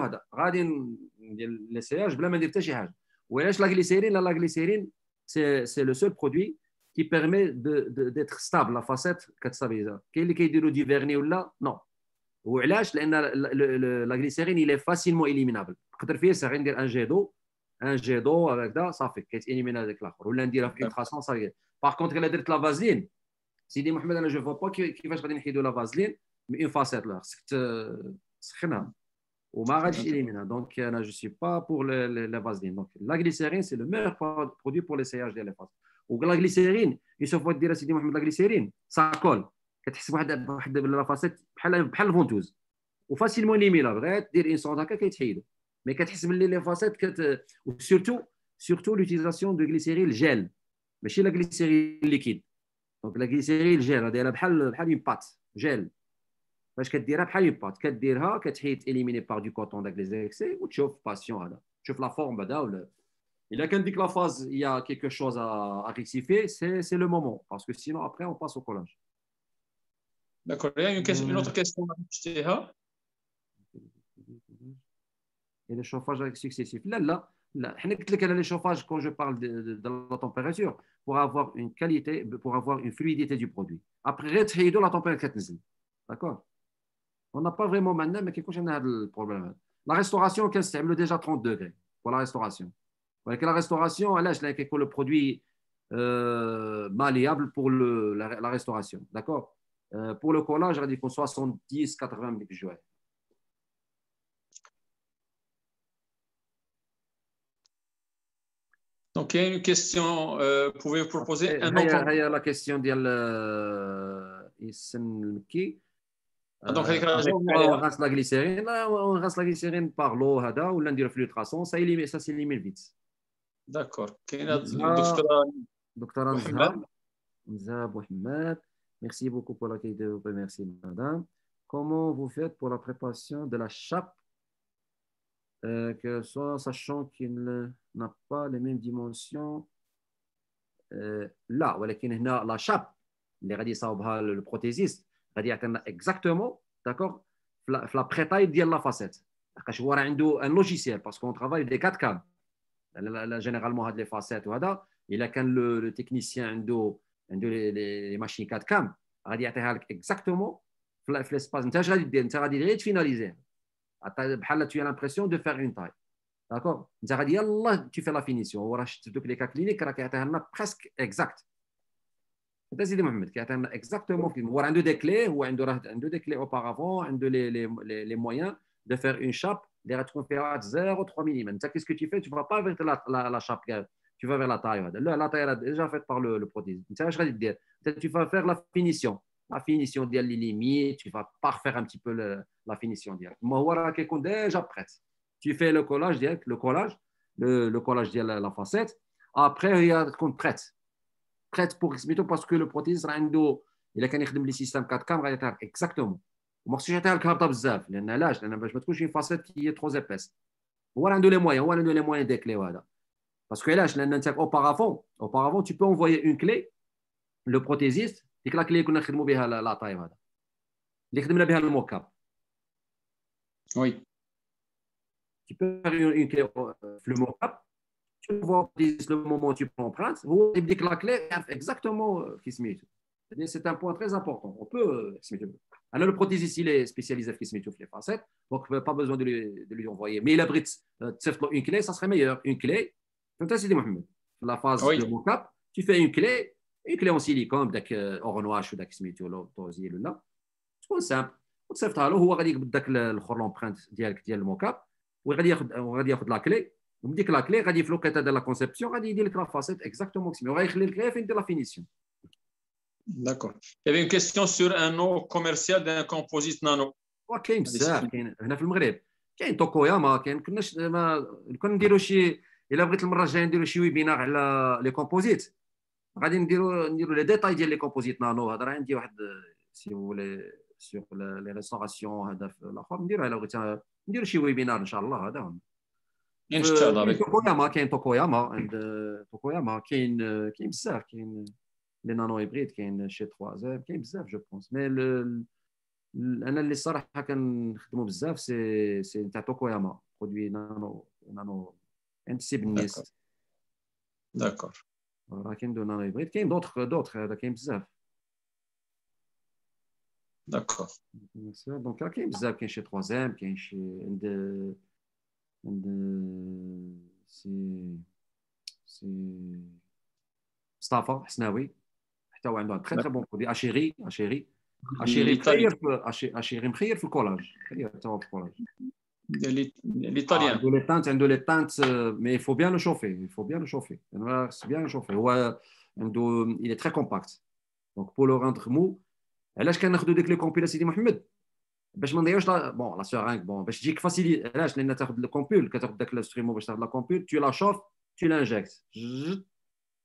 l'essayage, بلا ما ندير حتى شي حاجه. وعلاش la glycérine, c'est le seul produit qui permet d'être stable, la facette كتستابيليزا. كاين اللي كيديروا دي فيرني ولا non. وعلاش لان la glycérine il est facilement éliminable. تقدر فيه صافي ندير un jet d'eau avec ça, ça fait qu'éliminer avec l'autre. Ou l'un dire ultrason, ça y est. Par contre, il a dit la vaseline. Si dit Mohamed, je ne vois pas qui va choisir de la vaseline, mais une facette là. C'est ou marage éliminer. Donc, je ne suis pas pour la vaseline. Donc, la glycérine, c'est le meilleur produit pour l'essayage des facettes. Ou la glycérine, il se faut dire à Sidi Mohamed, la glycérine, ça colle. كتحس واحد لا فاسيت بحال الفونتوز وفاسيلمون ليمينابل دير ان سون هكا كيتحيدوا مي كتحس باللي لي فاسيت سورتو لوتيليزاسيون دو غليسيرين جيل ماشي لا غليسيرين ليكيد دونك لا غليسيرين جيل دايره بحال اون بات جيل فاش كديرها بحال اون بات كديرها كتحيد اليميني باغ دو كوتون داك لي زيكسي وتشوف باسيون هذا تشوف لا فورم هذا ولا الا كان ديك لا فاز il y a quelque chose à rectifier c'est le moment parce que sinon après on passe au collage.
D'accord. Il y a une autre question.
Et le chauffage successif. Là, le chauffage, quand je parle de la température, pour avoir une qualité, pour avoir une fluidité du produit. Après, la température. D'accord. On n'a pas vraiment maintenant, mais quelque chose a le problème. La restauration, on s'aime déjà 30 degrés pour la restauration. Avec la restauration, là, je l'ai le produit malléable pour la restauration. D'accord. Pour le collage, j'aurais dit qu'on 70-80 jouets.
Donc, il y a une question. Pouvez-vous proposer un
autre? Il y a la question de
donc,
on reste la glycérine. On reste la glycérine par l'eau, ou l'un dit le filtration, ça s'élimine vite.
D'accord.
Docteur Mohamed. Merci beaucoup pour l'accueil de vous. Merci, madame. Comment vous faites pour la préparation de la chape, que soit sachant qu'il n'a pas les mêmes dimensions là, la chape, le prothésiste, exactement, d'accord, la prétaille de la facette. Il y a un logiciel parce qu'on travaille des 4 cams. Généralement, les facettes, il a quand le technicien les machines 4 cam غادي يعطيها لك exactement في l'espace انت اش غادي دير انت غادي غير تفيناليزي بحال tu as l'impression de faire une taille d'accord انت غادي يلاه tu fais la finition وراه شفت دوك لي كا كلينيك راه كيعطيها لنا presque exact انت سيدي محمد كيعطيها لنا exactement هو عنده دي كلي هو عنده دي كلي auparavant عنده les moyens de faire une chape اللي غتكون فيها 0.3 ملم انت qu'est-ce que tu fais tu vas pas avec la chape tu vas vers la taille. La taille est déjà faite par le prothésiste. Tu vas faire la finition. La finition des limites, tu vas parfaire un petit peu la finition. Moi, qui est déjà prête. Tu fais le collage, le collage de la facette. Après, il y a prête. Prête pour expliquer parce que le prothésiste, il a qu'à utiliser le système 4 cam exactement. Moi, si j'étais à le bzaf, je ne trouve une facette qui est trop épaisse. On a les moyens des clés. Parce que là, auparavant, tu peux envoyer une clé, le prothésiste, et que la clé qu'on a créée la taille. Il a créé le mocap.
Oui.
Tu peux faire une clé le mocap, tu vois le moment où tu prends l'empreinte, il dit que la clé est exactement qui se met. C'est un point très important. On peut. Alors, le prothésiste, il est spécialisé dans les facettes, donc pas besoin de lui envoyer. Mais il abrite une clé, ça serait meilleur. Une clé. La phase de mocap, tu fais une clé en silicone, avec ornoage ou avec smith ou là. C'est simple. Tu sais, هو غادي يبدك l'empreinte ديال الموكاب وغادي ياخذ la clé. On dit que la clé, غادي في الوقيته de la conception, غادي يدير لك la facette exactement كما وغيخلي لك غير فين دير la finition.
D'accord. Il y avait une question sur un nom commercial d'un composite nano.
كاين بزاف كاين هنا في المغرب كاين توكوياما كاين كناش كنا نديروا شي الا بغيت المره الجايه نديروا شي ويبينار على لي كومبوزيت غادي نديروا لي ديتاي ديال لي كومبوزيت نانو هذا راه عندي واحد سي فولي سيغ لي ريستوراسيون هذا في الاخر نديروها الا بغيت نديروا شي ويبينار ان شاء الله هذا
ان شاء الله.
كاين توكوياما عند توكوياما كاين بزاف كاين لي نانو هيبريد كاين شي 3 كاين بزاف جو بونس مي انا اللي الصراحه كنخدموا بزاف سي تاع توكوياما برودوي نانو عند سي بالنيس.
داكور.
راه كاين دو نانو هيبريد كاين دوطخ هذا كاين بزاف.
داكور.
دونك راه كاين بزاف كاين شي 3 كاين شي عند سي مصطفى حسناوي حتى هو عنده تري تري بون برودوي اشيري مخير في الكولاج مخير حتى هو في الكولاج
ليطاليان.
عنده لي تانت مي يفو بيان لو شوفي بيان شوفي هو عنده il est très compact donc pour le rendre mou علاش كناخذوا ديك لي كومبيل سيدي محمد باش ما نضيعوش بون لا سورانك بون باش تجيك فاسيلي علاش لان تاخذ الكومبيل كتاخذ داك الستريمو باش تاخذ لا كومبيل tu la chauffes tu l'injectes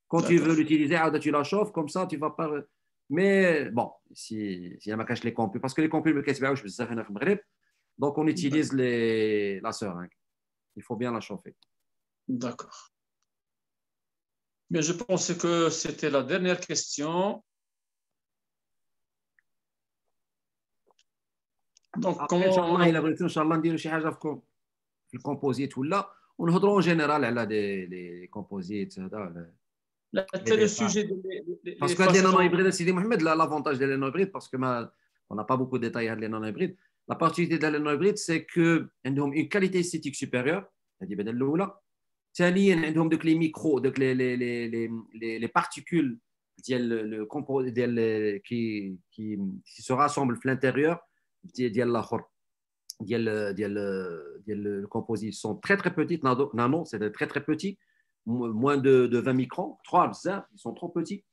quand tu veux l'utiliser tu la chauffes comme ça tu vas pas mais bon si ما كانش لي كومبيل parce que les compiles ما كيتباعوش بزاف هنا في المغرب donc on utilise la seringue il faut bien la chauffer.
D'accord. Mais je pensais que c'était la dernière question. Donc,
ان شاء الله الا بغيتو ان شاء الله نديروا شي حاجه في الكومبوزيت ولا ونهضروا اون جينيرال على دي كومبوزيت هذا
لا حتى لو سوجي
باسكو هاد لي نانو هيبريد سيدي محمد لافونتاج ديال لي نانو هيبريد باسكو ما on n'a pas beaucoup détaillé هاد لي نانو هيبريد la particularité ديال لي نانو هيبريد سي كو عندهم اون كاليتي استيتيك سوبيريور هذه بدل الاولى. ثانيا عندهم دوك لي ميكرو دوك لي بارتيكول ديال لو كومبو ديال كي se rassemblent في l'intérieur ديال الاخر ديال le composite sont très très petites nano c'est très très petit moins de 20 microns 3 بزاف ils sont trop petits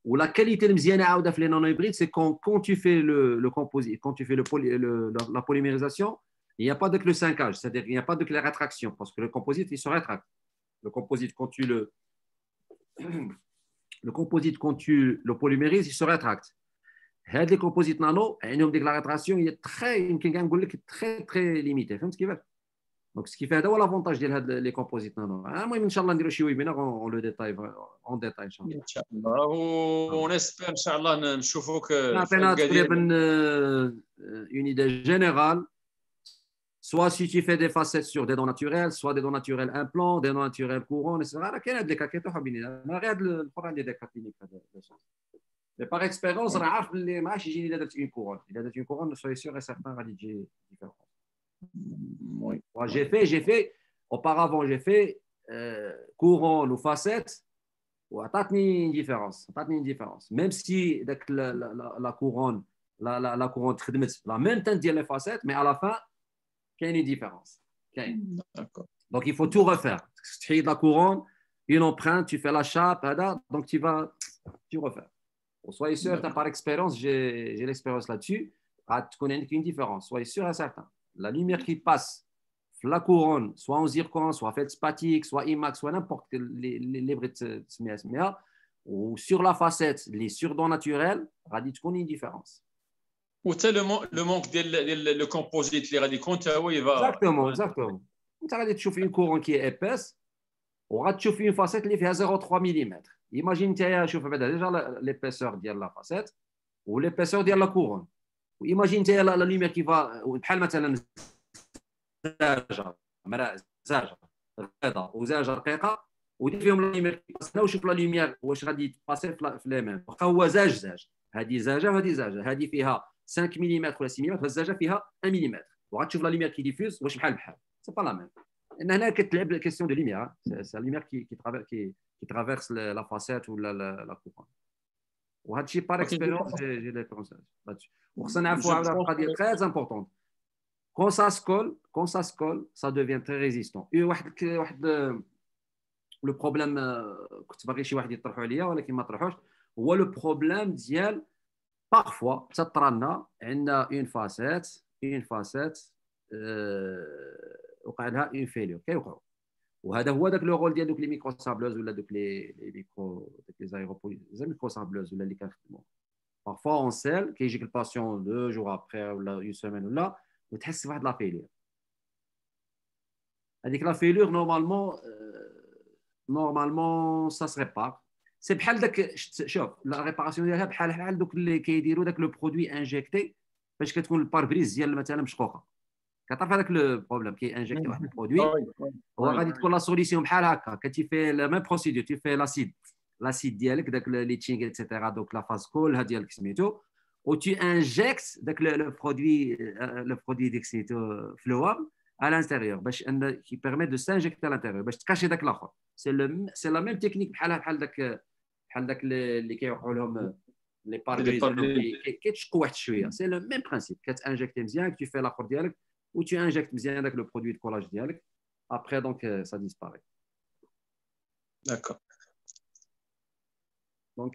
ou la qualité المزيانه عاوده في les nano hybrides c'est quand tu fais le composite quand tu fais la polymérisation il n'y a pas de le syncage c'est-à-dire il n'y a pas de la rétraction parce que le composite il se rétracte le composite quand tu le polymérises il se rétracte. هاد لي كومبوزيت نانو عندهم ديك لا ريتراسيون هي تري يمكن كنقول لك تري ليميتي فهمت كيفاش دونك سكيف هذا هو لافونتاج ديال هاد لي كومبوزيت نانو. المهم ان شاء الله نديروا شي ويبينار اون لو ديتاي اون ديتاي ان شاء الله.
ان شاء الله ونسبر ان شاء الله نشوفوك
عطينا تقريبا اون ايدي جينيرال soit si tu fais des facettes sur des dents naturelles soit des dents naturelles implants des dents naturelles couronnes etc. راه كاين هاد لي كاكيت حابين انا غير هاد القران ديال داك كلينيك هذا. Mais par expérience, on a les matchs, il a une couronne. Il a une couronne, soyez sûr et certain, il y a différent. Oui. Moi, j'ai fait, auparavant, j'ai fait couronne ou facette, ou à une différence. Même si la couronne, la couronne la même teinte de les facettes, mais à la fin, il y a une différence.
D'accord.
Donc, il faut tout refaire. Tu fais la couronne, une empreinte, tu fais la chape, donc tu refais. Soyez sûr, par expérience, j'ai l'expérience là-dessus, tu connais une différence. Soyez sûr et certain. La lumière qui passe, la couronne, soit en zircon, soit feldspathique, soit IMAX, soit n'importe quel les brides ou sur la facette, les surdents naturels, tu connais une différence.
Ou le manque de composite, les radicaux, il va.
Exactement. Tu as une couronne qui est épaisse, tu as une facette qui fait 0,3 mm. Imagine déjà l'épaisseur de la facette ou l'épaisseur de la couronne. Imagine la lumière qui va بحال مثلا زاجه بيضاء وزاجه رقيقه ودير فيهم لا لوميير كيباسنا وشوف لا لوميير واش غادي تباسي في لي ميم واخا هو زاج هذه زاجه وهذه زاجه هذه فيها 5 ملم ولا 6 ملم والزاجه فيها 1 ملم وغتشوف لا لوميير كي ديفوز واش بحال سي با لا ميم. ان هنا كتلعب كيسيون دو لوميير سي لا لوميير qui traverse la facette ou la couronne. وهذا الشيء par expérience j'ai l'expérience là-dessus. وخصنا نعرفوا على قضيه très importante. Quand ça se colle, ça devient très résistant. Le problème كنت باغي شي واحد يطرحوا عليا ولكن ما طرحوش هو لو بروبليم ديال parfois تطرى لنا عندنا une facette وقع لها اون فيلور كيوقعوا. وهذا هو داك لو رول ديال دوك لي ميكرو سابلوز ولا دوك لي ميكرو داك لي زايروبول زي ميكرو سابلوز ولا اللي كنخدموا. بارفوا اون سيل كيجيك الباسيون 2 جور ابخي ولا اون سيمين ولا وتحس بواحد لا فيلور. هذيك لا فيلور نورمالمون سا سي ريبار. سي بحال داك شوف لا ريباراسيون ديالها بحال دوك اللي كيديروا داك لو برودوي انجيكتي فاش كتكون الباربريز ديال مثلا مشقوقه. كتعرف هذاك لو بروبليم كي انجيكتي واحد البرودوي هو غادي تكون لا سوليسيون بحال هكا كتيفي لا ميم بروسيدور تيفي لاسيد ديالك داك لي تشينغ ايتترا دوك لا فاز كلها ديالك سميتو و تي انجيكت داك لو برودوي ديك سميتو فلوام à l'intérieur باش ان كي بيرمي دو سانجيكتي à l'intérieur باش تكاشي داك الاخر. سي لا ميم تكنيك بحال داك اللي كيوقعوا لهم لي باربريز كيتشقوا واحد شويه. سي لو ميم برانسيب كتانجيكتي مزيان tu fais l'apport ديالك و tu injectes مزيان داك لو برودوي دو كولاج ديالك après donc ça disparaît.
D'accord.
Donc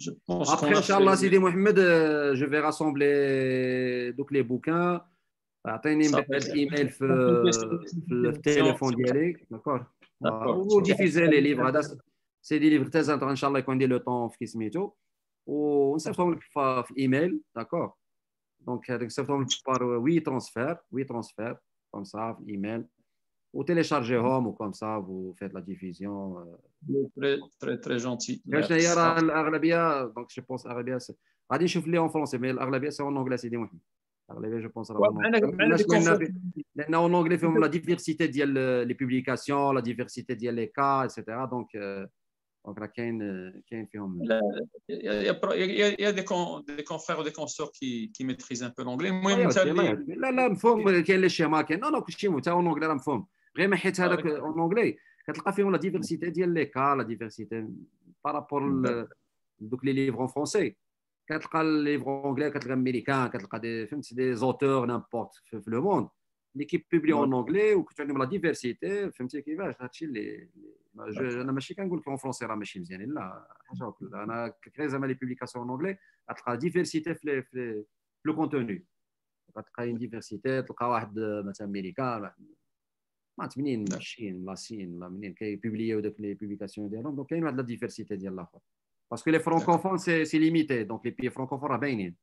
je pense
après inchallah Sidi Mohamed je vais rassembler donc les bouquins. اعطيني من بعد الايميل في التليفون ديالي داكور وديفيزي لي ليفر. هذا سي دي ليفر تاز ان شاء الله يكون عندي لو طون في سميتو ونصيفطهم لك في الايميل داكور. دونك هذاك نصيفطهم لك بار 8 ترانسفير كوم سا في الايميل وتيليشارجيهم وكوم سا فو فيت لا ديفيزيون.
تري جونتي.
شنو هي راه الاغلبيه دونك جو بونس الاغلبيه غادي نشوف لي اون فرونسي مي الاغلبيه سي اون انجلي سيدي محمد. الاغلبيه جو بونس لان اون انجلي فيهم لا ديفيرسيتي ديال لي بوبليكاسيون لا ديفيرسيتي ديال لي كا ايتترا دونك راه كاين فيهم.
Il y a des confrères ou des consoeurs qui maîtrisent un peu l'anglais.
لا مفهوم كاين لي شيما كاين نو كلشي حتى اون انجلي راه مفهوم غير ما حيت هذاك اون انجلي كتلقى فيهم لا ديفيرسيتي ديال لي كا لا ديفيرسيتي بارابور دوك لي ليفر اون فرونسي. كتلقى ليفر انجلي كتلقى امريكان كتلقى دي فهمتي دي زوتور نامبورت في لو موند اللي كيبوبلي اون انجلي وكتعلم لا ديفيرسيتي فهمتي كيفاش. هادشي اللي انا ماشي كنقول لك اون فرونسي راه ماشي مزيانين لا حاجه وكل انا كري زعما لي بوبليكاسيون اون انجلي غتلقى ديفيرسيتي في لو كونتوني. غتلقى ديفيرسيتي تلقى واحد مثلا امريكان واحد ما عرفت منين الشين لا سين لا منين كيبوبليو داك لي بوبليكاسيون ديالهم. دونك كاين واحد لا ديفيرسيتي ديال الاخر باسكو لي فرانكوفون سي ليميتي. دونك لي بي فرانكوفون راه باينين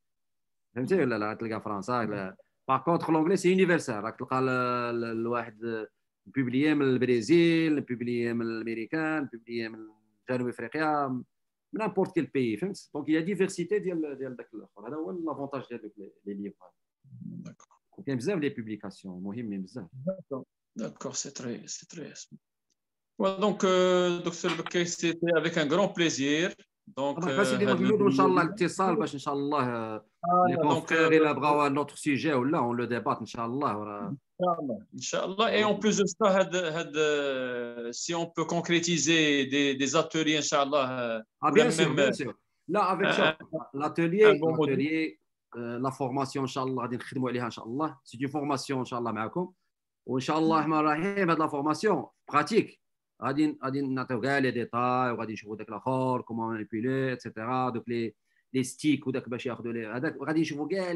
فهمتي ولا لا. تلقى فرنسا باغ كونتخ لونجلي سي يونيفرسال. راك تلقى الواحد بوبليي من البرازيل بوبليي من الامريكان بوبليي من جنوب افريقيا من نابورت كيل بي فهمت. دونك هي ديفيرسيتي ديال داك الاخر. هذا هو لافونتاج ديال دوك لي ليفر. كاين بزاف لي بوبليكاسيون مهمين بزاف.
D'accord, c'est très. Ouais, donc, docteur Bekkay, c'était avec un grand plaisir. Donc,
سيدي محمود وان شاء الله الاتصال باش ان شاء الله لي كونفرير الى بغاو نوتر سوجي ولا اون لو ديبات ان شاء الله.
ان شاء الله. Et en plus de ça, si on peut concrétiser des ateliers, ان شاء الله.
bien sûr. لا افيك l'atelier لا فورماسيون ان شاء الله غادي نخدموا عليها ان شاء الله. سي دي فورماسيون ان شاء الله معكم وان شاء الله الرحمن الرحيم. هاد لا فورماسيون براتيك غادي نعطيو كاع لي ديتاي وغادي نشوفوا داك الاخر كومون مانيبيلي ايتترا دوك لي ستيك وداك باش ياخذوا لي هذاك غادي نشوفوا كاع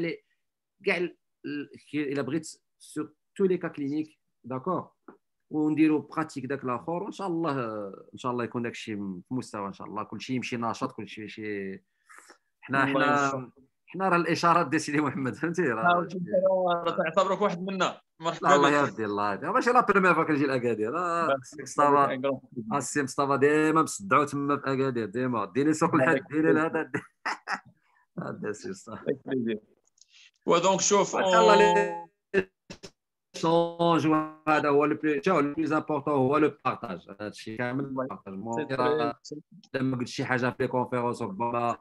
الا بغيت سور تو لي كا كلينيك داكور ونديروا براتيك داك الاخر وان شاء الله يكون داك الشيء في مستوى ان شاء الله. كلشي يمشي ناشط كلشي شي حنا راه الاشارات ديال سيدي محمد فهمتي راه
تعتبرك واحد منا.
مرحبا الله يرضي الله ماشي لا بريمير فوا كنجي لاكادير. السي مصطفى ديما مصدعو تما في اكادير ديما ديني سوق الحد ديني هذا هذا السي مصطفى.
ودونك شوف
شونج هذا هو لو بلوز امبورطون هو لو بارطاج. هذا الشيء كامل البارطاج. لما قلت شي حاجه في لي كونفيرونس ربما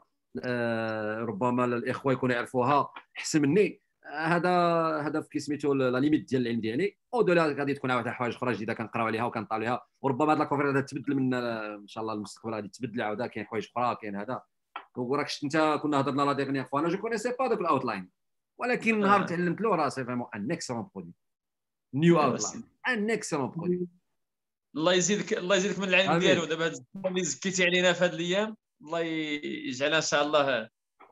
الاخوه يكونوا يعرفوها احسن مني. هذا في سميتو لا ليميت ديال العلم ديالي او دولا غادي تكون واحد حوايج اخرى جديده كنقراو عليها وكنطالعوا عليها وربما هاد لاكونفيرونس تبدل من ان شاء الله المستقبل غادي تبدل عاوده. كاين حوايج اخرى كاين هذا وراك شفت انت كنا هضرنا لا ديغنييغ فوا انا جو كونيسي با دوك الاوتلاين ولكن نهار تعلمت له راه سي فريمون ان اكسلون برودوي نيو اوتلاين ان اكسلون برودوي.
الله يزيدك من العلم ديالو. دابا هاد اللي زكيتي علينا في هاد الايام الله يجعلها ان شاء الله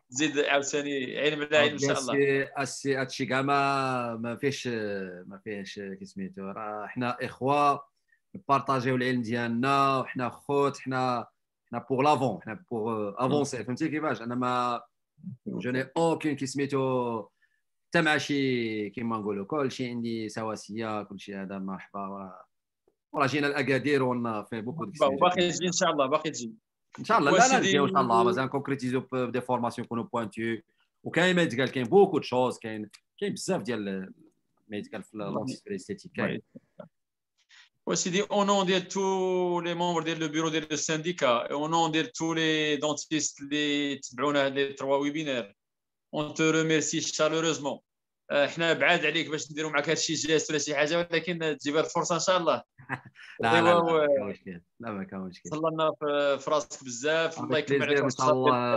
تزيد عاوتاني علم لا علم ان شاء الله.
هادشي كاع ما فيهش كي سميتو، راه حنا اخوه نبارطاجيو العلم ديالنا، وحنا خوت، حنا بوغ لافون، حنا بوغ افونسي. فهمتي كيفاش؟ انا ما جو ني اوكين كي سميتو حتى مع شي كيما نقولوا كلشي عندي سواسيه، كلشي هذا مرحبا. وراه جينا الاكادير في بوكو ديك السنين
باقي تجي ان شاء الله، باقي تجي
ان شاء الله. لا
وسيدي.
نجيو ان شاء الله، مازال كونكريتيزو دي فورماسيون يكونوا بوانتو. وكاين ما يتقال، كاين بوكو شوز، كاين بزاف ديال ما يتقال في لونتيستري استيتيك كاين.
وسيدي au nom de tous les membres du bureau du syndicat et au nom de tous les dentistes اللي تبعونا les 3 webinaires, on te remercie chaleureusement. احنا بعاد عليك باش نديروا معك هادشي جاست ولا شي حاجه، ولكن تجيب الفرصه ان شاء الله.
لا لا لا ما كاين مشكل، لا ما كاين مشكل.
صلنا في راسك بزاف، الله يكمل عليك
ان شاء الله.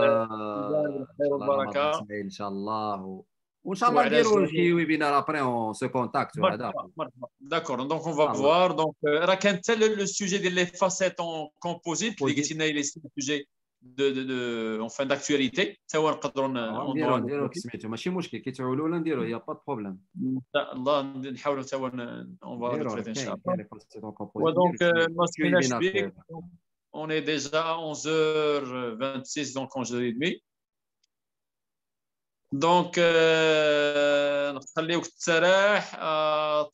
بالخير والبركه
ان شاء الله، وان شاء الله نديروا شي ويبينار ابري اون سو كونتاكت وهذا.
داكور دونك اون فا فوار. دونك راه كان حتى لو سوجي ديال لي فاسيت اون كومبوزيت اللي قلتي لنا لي سوجي دو فان داكتواليتي، حتى هو نقدروا
نديروا سميتو ماشي مشكل، كي تعولوا ولا نديروا، هي با بروبليم
ان شاء الله. نحاولوا حتى هو اون فا ان شاء الله.
ودونك
ما سكيناش بيك. On est déjà à 11h26, donc 11h30. Donc, نخليوك تستراح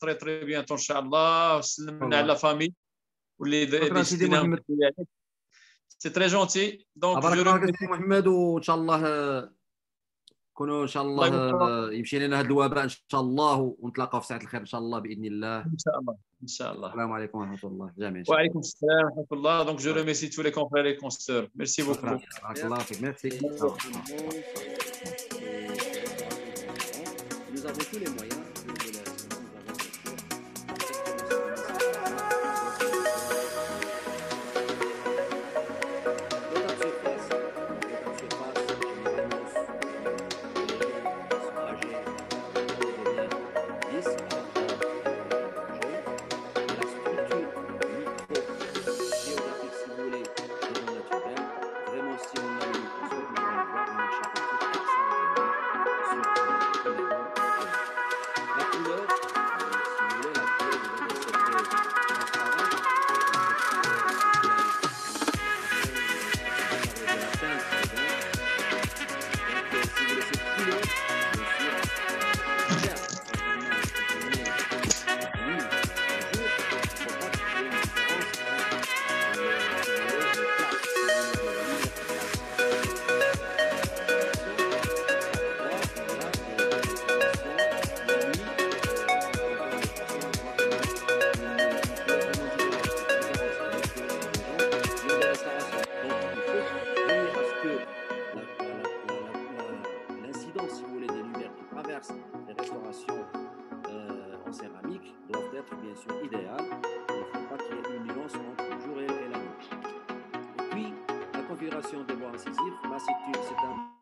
طري طري بيانتو ان شاء الله، وسلمنا على فامي واللي ديشتينا. سي تري جونتي. دونك
بارك الله فيك سي محمد، وان شاء الله كونوا ان شاء الله يمشي لنا هذا الوباء ان شاء الله، ونتلاقاو في ساعه الخير ان شاء الله باذن الله.
ان شاء الله ان شاء الله.
السلام عليكم ورحمه الله جميعا.
وعليكم السلام ورحمه الله. دونك جو ريميرسي tous les confrères et consoeurs. Merci beaucoup.
بارك الله فيك. ميرسي. Nous avons tous les moyens. Si vous voulez, des lumières qui traversent les restaurations en céramique doivent être bien sûr idéales. Il ne faut pas qu'il y ait une nuance entre le jour et la nuit. Et puis, la configuration des bois incisifs, là c'est un